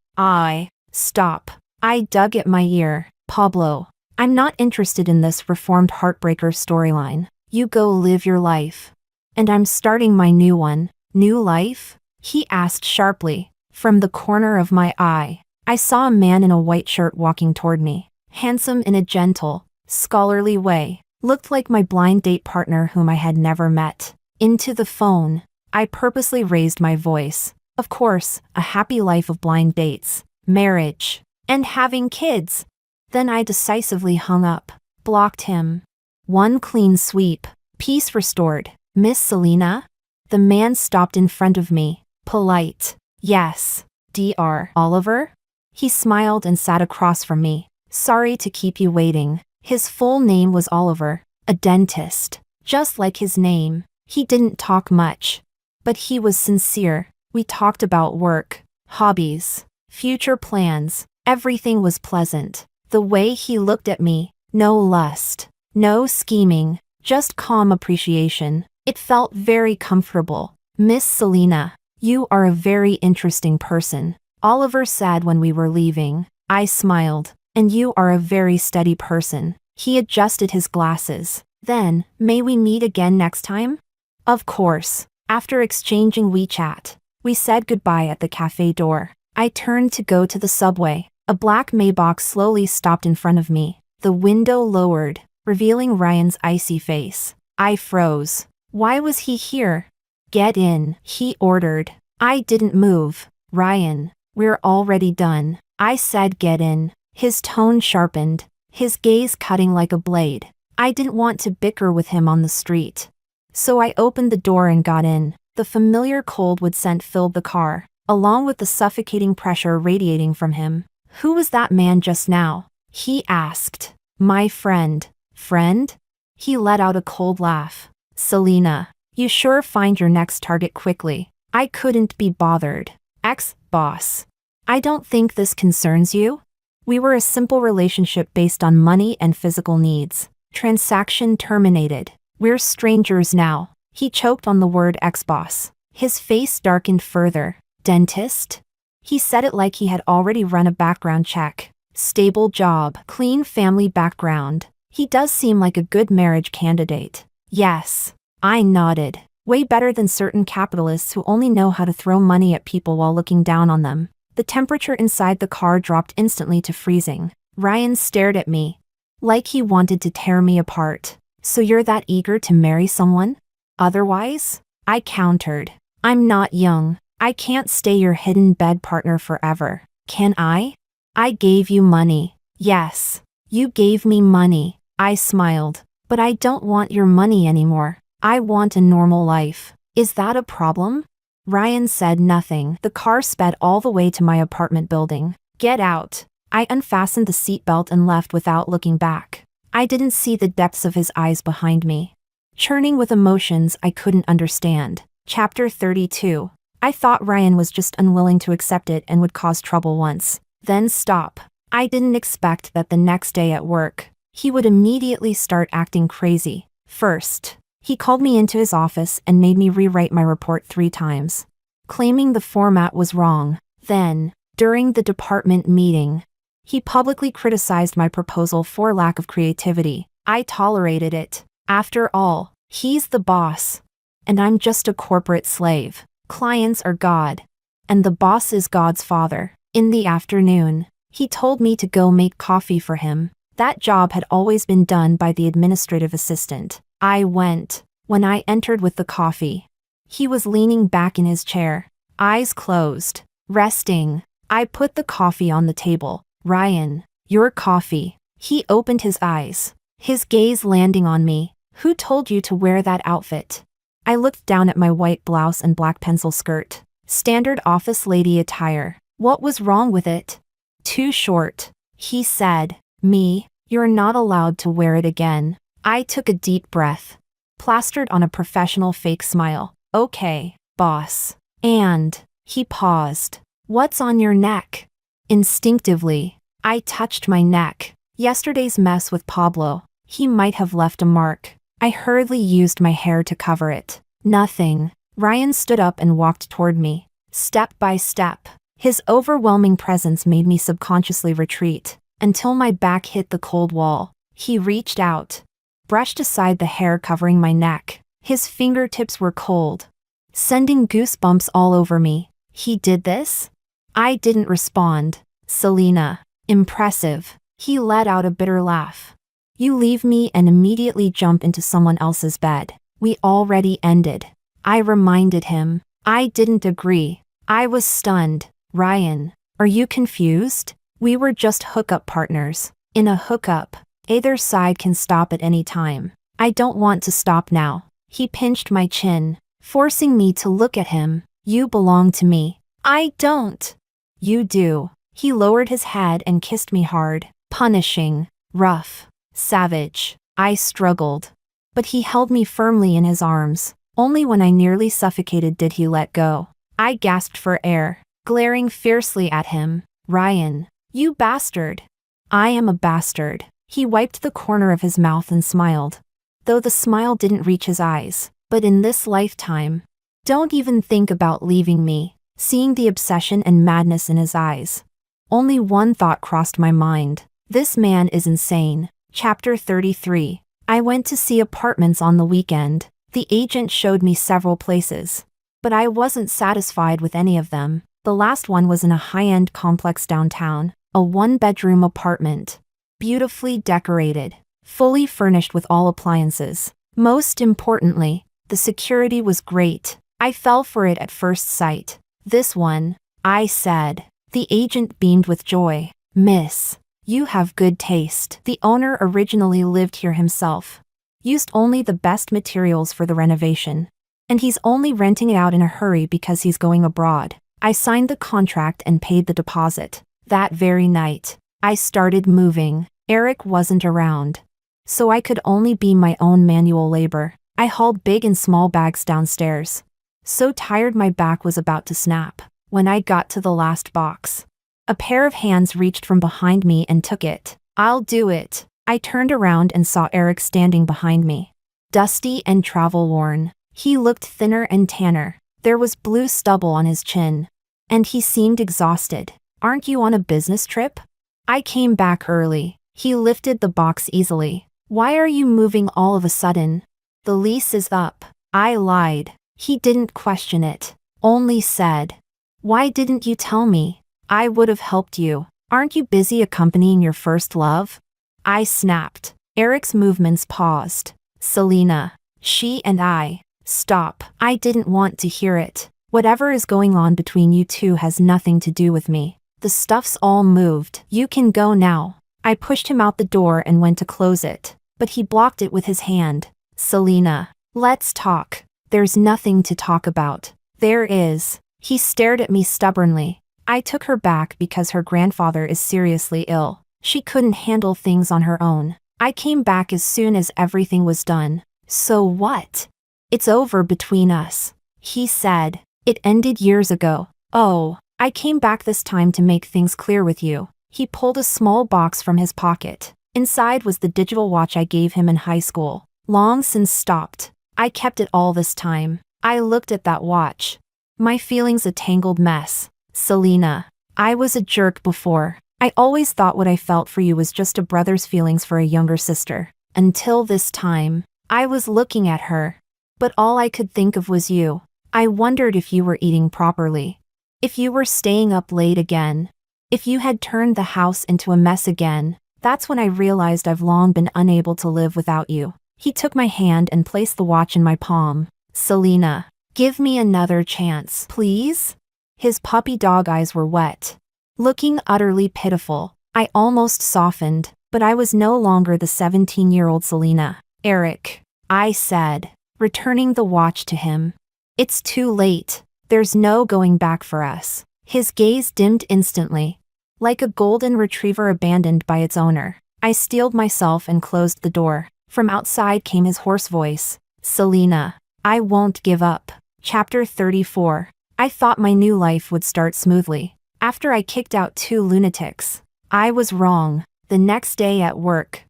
Stop. I dug at my ear. Pablo. I'm not interested in this reformed heartbreaker storyline. You go live your life. And I'm starting my new one. New life? He asked sharply. From the corner of my eye, I saw a man in a white shirt walking toward me. Handsome in a gentle, scholarly way. Looked like my blind date partner whom I had never met. Into the phone. I purposely raised my voice. Of course, a happy life of blind dates, marriage, and having kids. Then I decisively hung up, blocked him. One clean sweep. Peace restored. Miss Selena? The man stopped in front of me. Polite. Yes. Dr. Oliver? He smiled and sat across from me. Sorry to keep you waiting. His full name was Oliver, a dentist. Just like his name. He didn't talk much. But he was sincere. We talked about work, hobbies, future plans. Everything was pleasant. The way he looked at me, no lust, no scheming, just calm appreciation. It felt very comfortable. Miss Selena, you are a very interesting person, Oliver said when we were leaving. I smiled. And you are a very steady person. He adjusted his glasses. Then, may we meet again next time? Of course. After exchanging WeChat, we said goodbye at the cafe door. I turned to go to the subway. A black Maybach slowly stopped in front of me. The window lowered, revealing Ryan's icy face. I froze. Why was he here? Get in, he ordered. I didn't move. Ryan, we're already done. I said get in. His tone sharpened, his gaze cutting like a blade. I didn't want to bicker with him on the street. So I opened the door and got in. The familiar cold-wood scent filled the car, along with the suffocating pressure radiating from him. Who was that man just now? He asked. My friend. Friend? He let out a cold laugh. Selena, you sure find your next target quickly. I couldn't be bothered. Ex-boss. I don't think this concerns you? We were a simple relationship based on money and physical needs. Transaction terminated. We're strangers now. He choked on the word ex-boss. His face darkened further. Dentist? He said it like he had already run a background check. Stable job, clean family background. He does seem like a good marriage candidate. Yes. I nodded. Way better than certain capitalists who only know how to throw money at people while looking down on them. The temperature inside the car dropped instantly to freezing. Ryan stared at me, like he wanted to tear me apart. So you're that eager to marry someone? Otherwise? I countered. I'm not young. I can't stay your hidden bed partner forever. Can I? I gave you money. Yes. You gave me money. I smiled. But I don't want your money anymore. I want a normal life. Is that a problem? Ryan said nothing. The car sped all the way to my apartment building. Get out. I unfastened the seatbelt and left without looking back. I didn't see the depths of his eyes behind me, churning with emotions I couldn't understand. Chapter 32. I thought Ryan was just unwilling to accept it and would cause trouble once, then stop. I didn't expect that the next day at work, he would immediately start acting crazy. First, he called me into his office and made me rewrite my report 3 times, claiming the format was wrong. Then, during the department meeting, he publicly criticized my proposal for lack of creativity. I tolerated it. After all, he's the boss, and I'm just a corporate slave. Clients are God, and the boss is God's father. In the afternoon, he told me to go make coffee for him. That job had always been done by the administrative assistant. I went. When I entered with the coffee, he was leaning back in his chair, eyes closed, resting. I put the coffee on the table. Ryan, your coffee. He opened his eyes, his gaze landing on me. Who told you to wear that outfit? I looked down at my white blouse and black pencil skirt. Standard office lady attire. What was wrong with it? Too short. He said. Me, you're not allowed to wear it again. I took a deep breath, plastered on a professional fake smile. Okay, boss. And, he paused. What's on your neck? Instinctively, I touched my neck. Yesterday's mess with Pablo. He might have left a mark. I hurriedly used my hair to cover it. Nothing. Ryan stood up and walked toward me, step by step. His overwhelming presence made me subconsciously retreat, until my back hit the cold wall. He reached out, brushed aside the hair covering my neck. His fingertips were cold, sending goosebumps all over me. He did this? I didn't respond. Selena. Impressive. He let out a bitter laugh. You leave me and immediately jump into someone else's bed. We already ended. I reminded him. I didn't agree. I was stunned. Ryan, are you confused? We were just hookup partners. In a hookup, Either side can stop at any time. I don't want to stop now. He pinched my chin, forcing me to look at him. You belong to me. I don't. You do. He lowered his head and kissed me hard, punishing, rough, savage. I struggled. But he held me firmly in his arms. Only when I nearly suffocated did he let go. I gasped for air, glaring fiercely at him. Ryan, you bastard. I am a bastard. He wiped the corner of his mouth and smiled, though the smile didn't reach his eyes. But in this lifetime, don't even think about leaving me. Seeing the obsession and madness in his eyes, only one thought crossed my mind. This man is insane. Chapter 33. I went to see apartments on the weekend. The agent showed me several places, but I wasn't satisfied with any of them. The last one was in a high-end complex downtown, a one-bedroom apartment, beautifully decorated, fully furnished with all appliances. Most importantly, the security was great. I fell for it at first sight. This one, I said. The agent beamed with joy. Miss, you have good taste. The owner originally lived here himself, used only the best materials for the renovation, and he's only renting it out in a hurry because he's going abroad. I signed the contract and paid the deposit. That very night, I started moving. Eric wasn't around, so I could only be my own manual labor. I hauled big and small bags downstairs, so tired my back was about to snap. When I got to the last box, a pair of hands reached from behind me and took it. I'll do it. I turned around and saw Eric standing behind me, dusty and travel-worn. He looked thinner and tanner. There was blue stubble on his chin, and he seemed exhausted. Aren't you on a business trip? I came back early. He lifted the box easily. Why are you moving all of a sudden? The lease is up. I lied. He didn't question it, only said, why didn't you tell me? I would have helped you. Aren't you busy accompanying your first love? I snapped. Eric's movements paused. Selena, she and I. Stop. I didn't want to hear it. Whatever is going on between you two has nothing to do with me. The stuff's all moved. You can go now. I pushed him out the door and went to close it, but he blocked it with his hand. Selena, let's talk. There's nothing to talk about. There is. He stared at me stubbornly. I took her back because her grandfather is seriously ill. She couldn't handle things on her own. I came back as soon as everything was done. So what? It's over between us. He said. It ended years ago. Oh, I came back this time to make things clear with you. He pulled a small box from his pocket. Inside was the digital watch I gave him in high school. Long since stopped. I kept it all this time. I looked at that watch. My feelings a tangled mess. Selena, I was a jerk before. I always thought what I felt for you was just a brother's feelings for a younger sister. Until this time, I was looking at her, but all I could think of was you. I wondered if you were eating properly, if you were staying up late again, if you had turned the house into a mess again. That's when I realized I've long been unable to live without you. He took my hand and placed the watch in my palm. Selena, give me another chance, please? His puppy dog eyes were wet, looking utterly pitiful. I almost softened, but I was no longer the 17-year-old Selena. Eric, I said, returning the watch to him. It's too late. There's no going back for us. His gaze dimmed instantly, like a golden retriever abandoned by its owner. I steeled myself and closed the door. From outside came his hoarse voice. Selena, I won't give up. Chapter 34. I thought my new life would start smoothly after I kicked out 2 lunatics. I was wrong. The next day at work,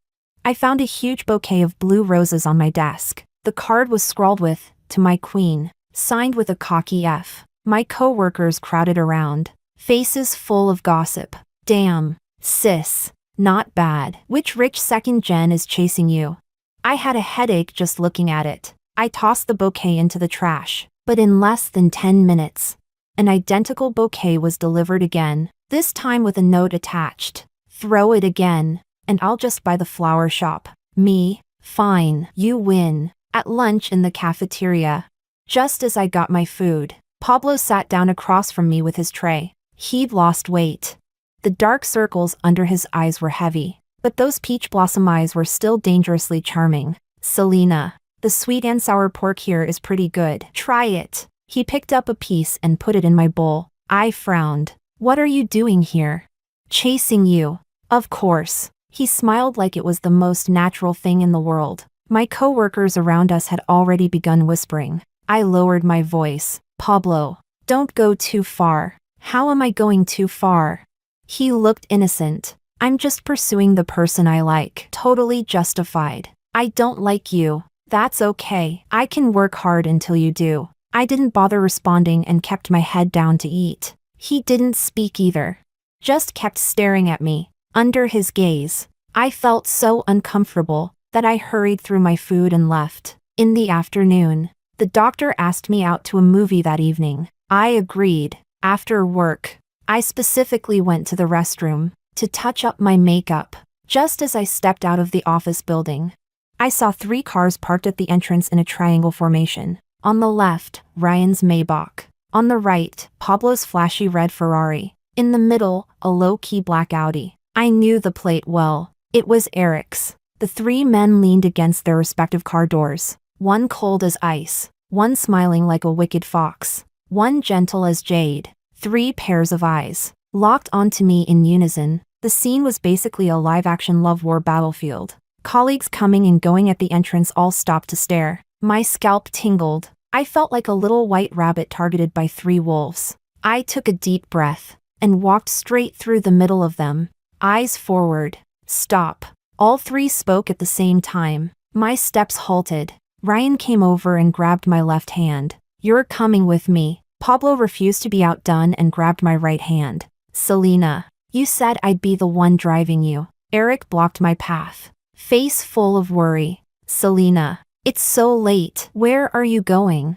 I found a huge bouquet of blue roses on my desk. The card was scrawled with, "To my queen," signed with a cocky F. My co-workers crowded around, faces full of gossip. Damn, sis, not bad. Which rich second gen is chasing you? I had a headache just looking at it. I tossed the bouquet into the trash, but in less than 10 minutes, an identical bouquet was delivered again, this time with a note attached. Throw it again, and I'll just buy the flower shop. Me? Fine, you win. At lunch in the cafeteria, just as I got my food, Pablo sat down across from me with his tray. He'd lost weight. The dark circles under his eyes were heavy, But those peach blossom eyes were still dangerously charming. Selena, the sweet and sour pork here is pretty good. Try it. He picked up a piece and put it in my bowl. I frowned. What are you doing here? Chasing you. Of course. He smiled like it was the most natural thing in the world. My coworkers around us had already begun whispering. I lowered my voice. Pablo, don't go too far. How am I going too far? He looked innocent. I'm just pursuing the person I like. Totally justified. I don't like you. That's okay. I can work hard until you do. I didn't bother responding and kept my head down to eat. He didn't speak either. Just kept staring at me. Under his gaze, I felt so uncomfortable that I hurried through my food and left. In the afternoon, the doctor asked me out to a movie that evening. I agreed. After work, I specifically went to the restroom to touch up my makeup. Just as I stepped out of the office building, I saw 3 cars parked at the entrance in a triangle formation. On the left, Ryan's Maybach. On the right, Pablo's flashy red Ferrari. In the middle, a low-key black Audi. I knew the plate well. It was Eric's. The 3 men leaned against their respective car doors. One cold as ice. One smiling like a wicked fox. One gentle as jade. 3 pairs of eyes, locked onto me in unison. The scene was basically a live-action love war battlefield. Colleagues coming and going at the entrance all stopped to stare. My scalp tingled. I felt like a little white rabbit targeted by 3 wolves. I took a deep breath and walked straight through the middle of them. Eyes forward. Stop. All 3 spoke at the same time. My steps halted. Ryan came over and grabbed my left hand. You're coming with me. Pablo refused to be outdone and grabbed my right hand. Selena, you said I'd be the one driving you. Eric blocked my path, face full of worry. Selena, it's so late. Where are you going?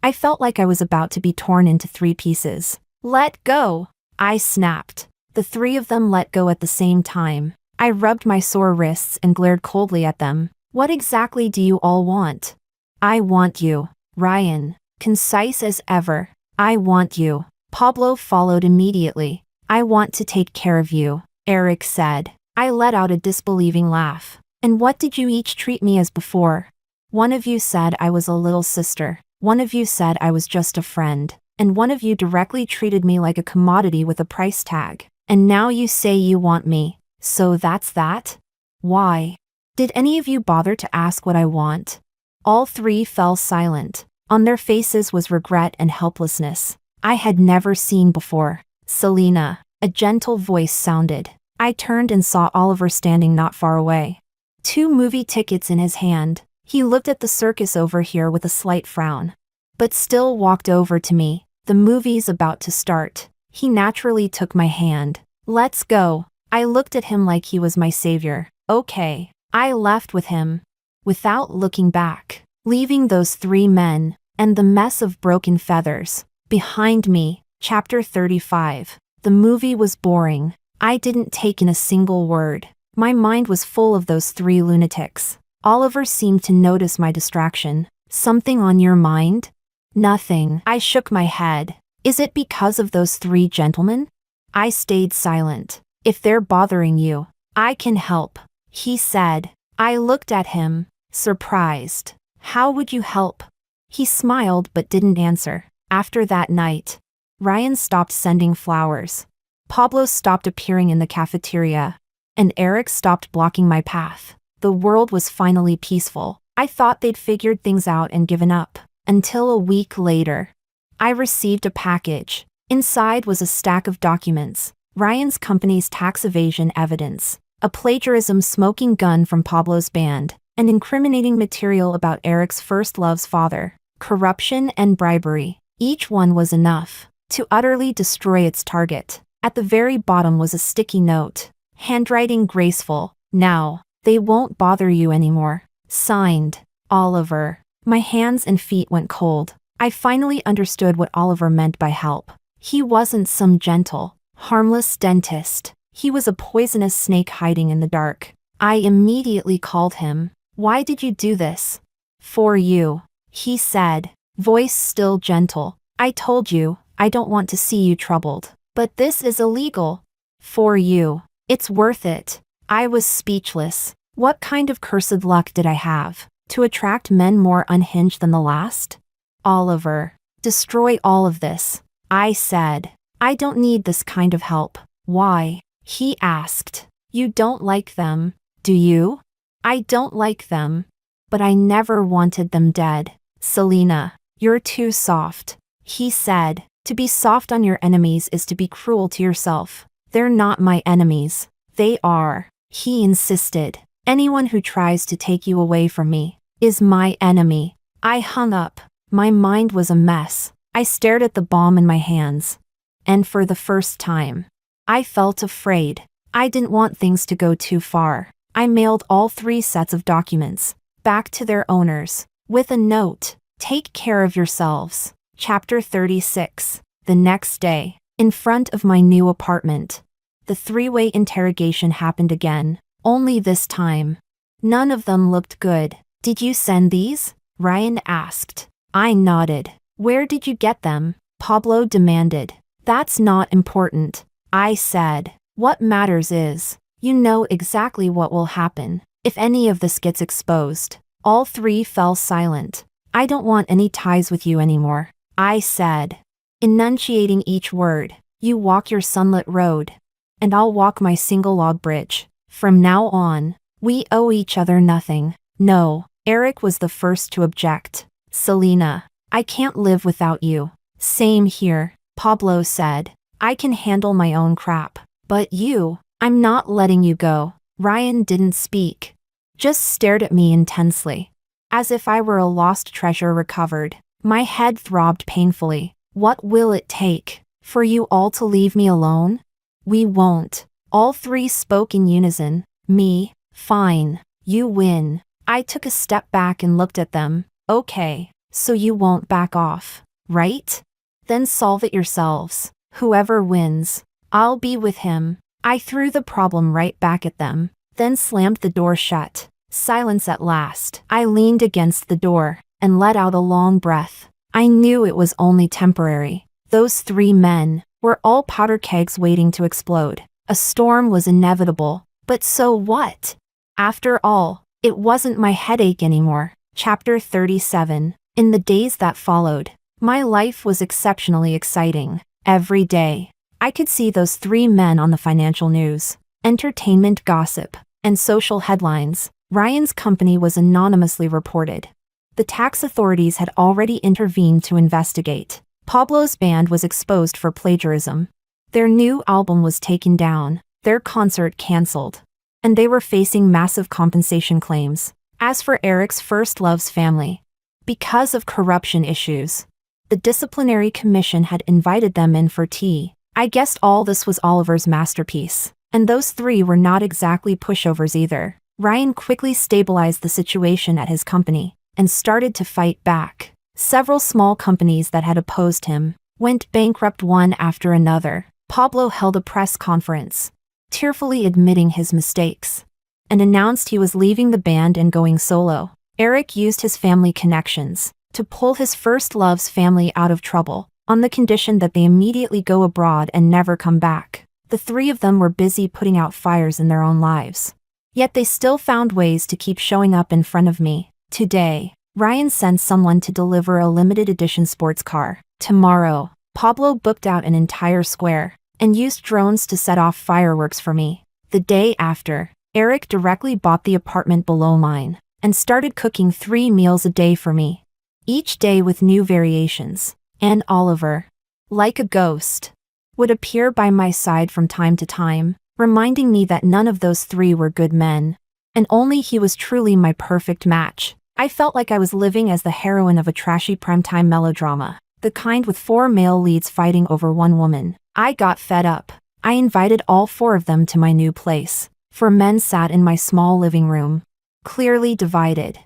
I felt like I was about to be torn into 3 pieces. Let go! I snapped. The 3 of them let go at the same time. I rubbed my sore wrists and glared coldly at them. What exactly do you all want? I want you. Ryan, concise as ever. I want you. Pablo followed immediately. I want to take care of you, Eric said. I let out a disbelieving laugh. And what did you each treat me as before? One of you said I was a little sister. One of you said I was just a friend. And one of you directly treated me like a commodity with a price tag. And now you say you want me. So that's that? Why? Did any of you bother to ask what I want? All 3 fell silent. On their faces was regret and helplessness I had never seen before. Selena, a gentle voice sounded. I turned and saw Oliver standing not far away. 2 movie tickets in his hand. He looked at the circus over here with a slight frown, but still walked over to me. The movie's about to start. He naturally took my hand. Let's go. I looked at him like he was my savior. Okay. I left with him, without looking back, leaving those 3 men and the mess of broken feathers behind me. Chapter 35. The movie was boring. I didn't take in a single word. My mind was full of those 3 lunatics. Oliver seemed to notice my distraction. Something on your mind? Nothing. I shook my head. Is it because of those 3 gentlemen? I stayed silent. If they're bothering you, I can help, he said. I looked at him, surprised. How would you help? He smiled but didn't answer. After that night, Ryan stopped sending flowers. Pablo stopped appearing in the cafeteria. And Eric stopped blocking my path. The world was finally peaceful. I thought they'd figured things out and given up. Until a week later, I received a package. Inside was a stack of documents. Ryan's company's tax evasion evidence, a plagiarism smoking gun from Pablo's band, and incriminating material about Eric's first love's father, corruption and bribery. Each one was enough to utterly destroy its target. At the very bottom was a sticky note, handwriting graceful. Now, they won't bother you anymore. Signed, Oliver. My hands and feet went cold. I finally understood what Oliver meant by help. He wasn't some gentle, harmless dentist. He was a poisonous snake hiding in the dark. I immediately called him. Why did you do this? For you, he said, voice still gentle. I told you, I don't want to see you troubled. But this is illegal. For you. It's worth it. I was speechless. What kind of cursed luck did I have to attract men more unhinged than the last? Oliver, destroy all of this, I said. I don't need this kind of help. Why? He asked. You don't like them, do you? I don't like them. But I never wanted them dead. Selena, you're too soft. He said. To be soft on your enemies is to be cruel to yourself. They're not my enemies. They are. He insisted. Anyone who tries to take you away from me is my enemy. I hung up. My mind was a mess. I stared at the bomb in my hands. And for the first time, I felt afraid. I didn't want things to go too far. I mailed all 3 sets of documents back to their owners with a note. Take care of yourselves. Chapter 36. The next day, in front of my new apartment, the 3-way interrogation happened again, only this time. None of them looked good. Did you send these? Ryan asked. I nodded. Where did you get them? Pablo demanded. That's not important, I said. What matters is, you know exactly what will happen if any of this gets exposed. All 3 fell silent. I don't want any ties with you anymore, I said, enunciating each word. You walk your sunlit road, and I'll walk my single log bridge. From now on, we owe each other nothing. No, Eric was the first to object. Selena, I can't live without you. Same here, Pablo said. I can handle my own crap. But you, I'm not letting you go. Ryan didn't speak, just stared at me intensely, as if I were a lost treasure recovered. My head throbbed painfully. What will it take for you all to leave me alone? We won't. All 3 spoke in unison. Me, fine. You win. I took a step back and looked at them. Okay, so you won't back off, right? Then solve it yourselves. Whoever wins, I'll be with him. I threw the problem right back at them, then slammed the door shut. Silence at last. I leaned against the door and let out a long breath. I knew it was only temporary. Those 3 men were all powder kegs waiting to explode. A storm was inevitable, but so what? After all, it wasn't my headache anymore. Chapter 37. In the days that followed, my life was exceptionally exciting. Every day, I could see those 3 men on the financial news, entertainment gossip, and social headlines. Ryan's company was anonymously reported. The tax authorities had already intervened to investigate. Pablo's band was exposed for plagiarism. Their new album was taken down, their concert canceled, and they were facing massive compensation claims. As for Eric's first love's family, because of corruption issues, the disciplinary commission had invited them in for tea. I guessed all this was Oliver's masterpiece, and those 3 were not exactly pushovers either. Ryan quickly stabilized the situation at his company and started to fight back. Several small companies that had opposed him went bankrupt one after another. Pablo held a press conference, tearfully admitting his mistakes, and announced he was leaving the band and going solo. Eric used his family connections to pull his first love's family out of trouble, on the condition that they immediately go abroad and never come back. The 3 of them were busy putting out fires in their own lives. Yet they still found ways to keep showing up in front of me. Today, Ryan sent someone to deliver a limited edition sports car. Tomorrow, Pablo booked out an entire square and used drones to set off fireworks for me. The day after, Eric directly bought the apartment below mine and started cooking 3 meals a day for me, each day with new variations. And Oliver, like a ghost, would appear by my side from time to time, reminding me that none of those 3 were good men, and only he was truly my perfect match. I felt like I was living as the heroine of a trashy primetime melodrama, the kind with 4 male leads fighting over 1 woman. I got fed up. I invited all 4 of them to my new place. 4 men sat in my small living room, clearly divided,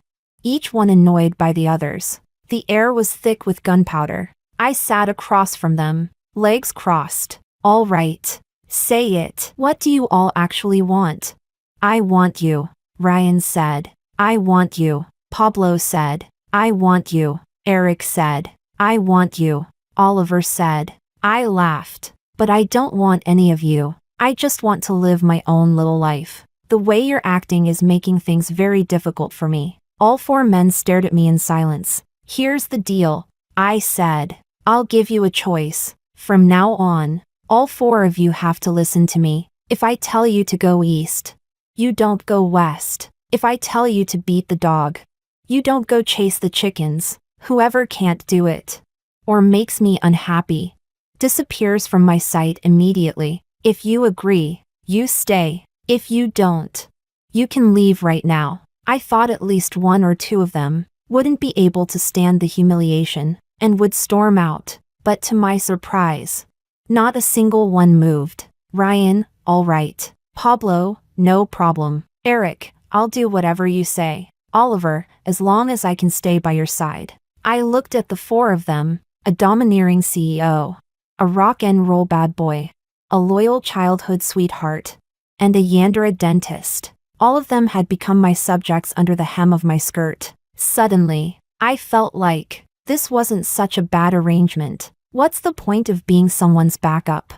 each one annoyed by the others. The air was thick with gunpowder. I sat across from them, legs crossed. All right, say it. What do you all actually want? I want you, Ryan said. I want you, Pablo said. I want you, Eric said. I want you, Oliver said. I laughed. But I don't want any of you. I just want to live my own little life. The way you're acting is making things very difficult for me. All 4 men stared at me in silence. Here's the deal, I said. I'll give you a choice. From now on, all 4 of you have to listen to me. If I tell you to go east, you don't go west. If I tell you to beat the dog, you don't go chase the chickens. Whoever can't do it, or makes me unhappy, disappears from my sight immediately. If you agree, you stay. If you don't, you can leave right now. I thought at least 1 or 2 of them wouldn't be able to stand the humiliation and would storm out, but to my surprise, not a single one moved. Ryan, all right. Pablo, no problem. Eric, I'll do whatever you say. Oliver, as long as I can stay by your side. I looked at the 4 of them, a domineering CEO, a rock and roll bad boy, a loyal childhood sweetheart, and a Yandere dentist. All of them had become my subjects under the hem of my skirt. Suddenly, I felt like this wasn't such a bad arrangement. What's the point of being someone's backup?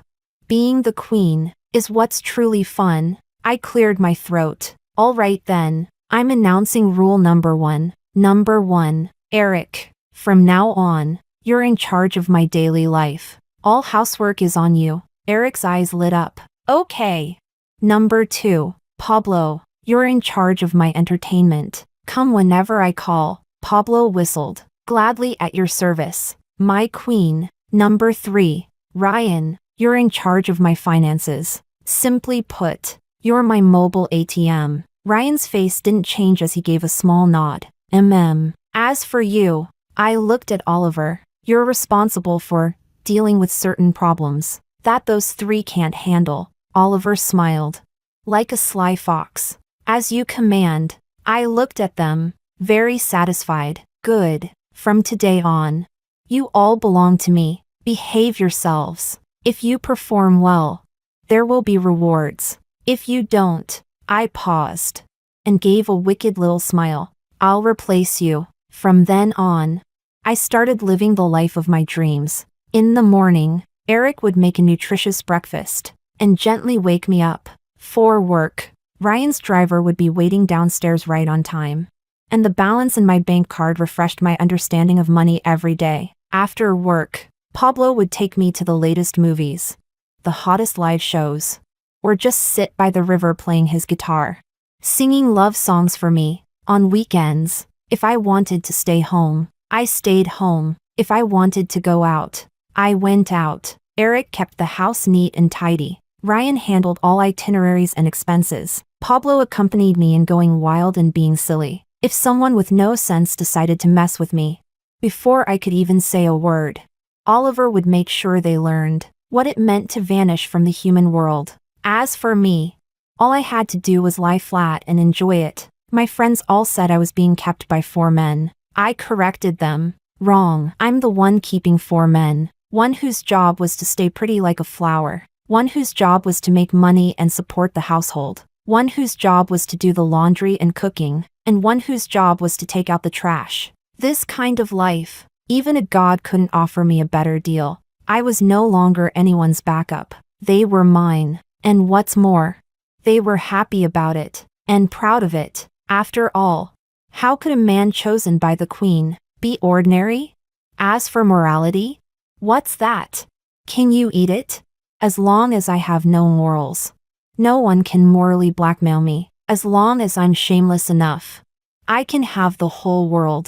Being the queen is what's truly fun. I cleared my throat. All right then, I'm announcing rule number 1. Number 1, Eric, from now on, you're in charge of my daily life. All housework is on you. Eric's eyes lit up. Okay. Number 2, Pablo, you're in charge of my entertainment. Come whenever I call. Pablo whistled. Gladly at your service, my queen. Number 3, Ryan, you're in charge of my finances. Simply put, you're my mobile ATM. Ryan's face didn't change as he gave a small nod. As for you, I looked at Oliver. You're responsible for dealing with certain problems that those 3 can't handle. Oliver smiled. Like a sly fox. As you command. I looked at them, very satisfied. Good. From today on, you all belong to me. Behave yourselves. If you perform well, there will be rewards. If you don't, I paused and gave a wicked little smile. I'll replace you. From then on, I started living the life of my dreams. In the morning, Eric would make a nutritious breakfast and gently wake me up for work. Ryan's driver would be waiting downstairs right on time, and the balance in my bank card refreshed my understanding of money every day. After work, Pablo would take me to the latest movies, the hottest live shows, or just sit by the river playing his guitar, singing love songs for me. On weekends, if I wanted to stay home, I stayed home. If I wanted to go out, I went out. Eric kept the house neat and tidy. Ryan handled all itineraries and expenses. Pablo accompanied me in going wild and being silly. If someone with no sense decided to mess with me, before I could even say a word, Oliver would make sure they learned what it meant to vanish from the human world. As for me, all I had to do was lie flat and enjoy it. My friends all said I was being kept by 4 men. I corrected them. Wrong. I'm the one keeping 4 men. One whose job was to stay pretty like a flower. One whose job was to make money and support the household. One whose job was to do the laundry and cooking. And one whose job was to take out the trash. This kind of life, even a god couldn't offer me a better deal. I was no longer anyone's backup. They were mine. And what's more, they were happy about it, and proud of it. After all, how could a man chosen by the queen be ordinary? As for morality, what's that? Can you eat it? As long as I have no morals, no one can morally blackmail me. As long as I'm shameless enough, I can have the whole world.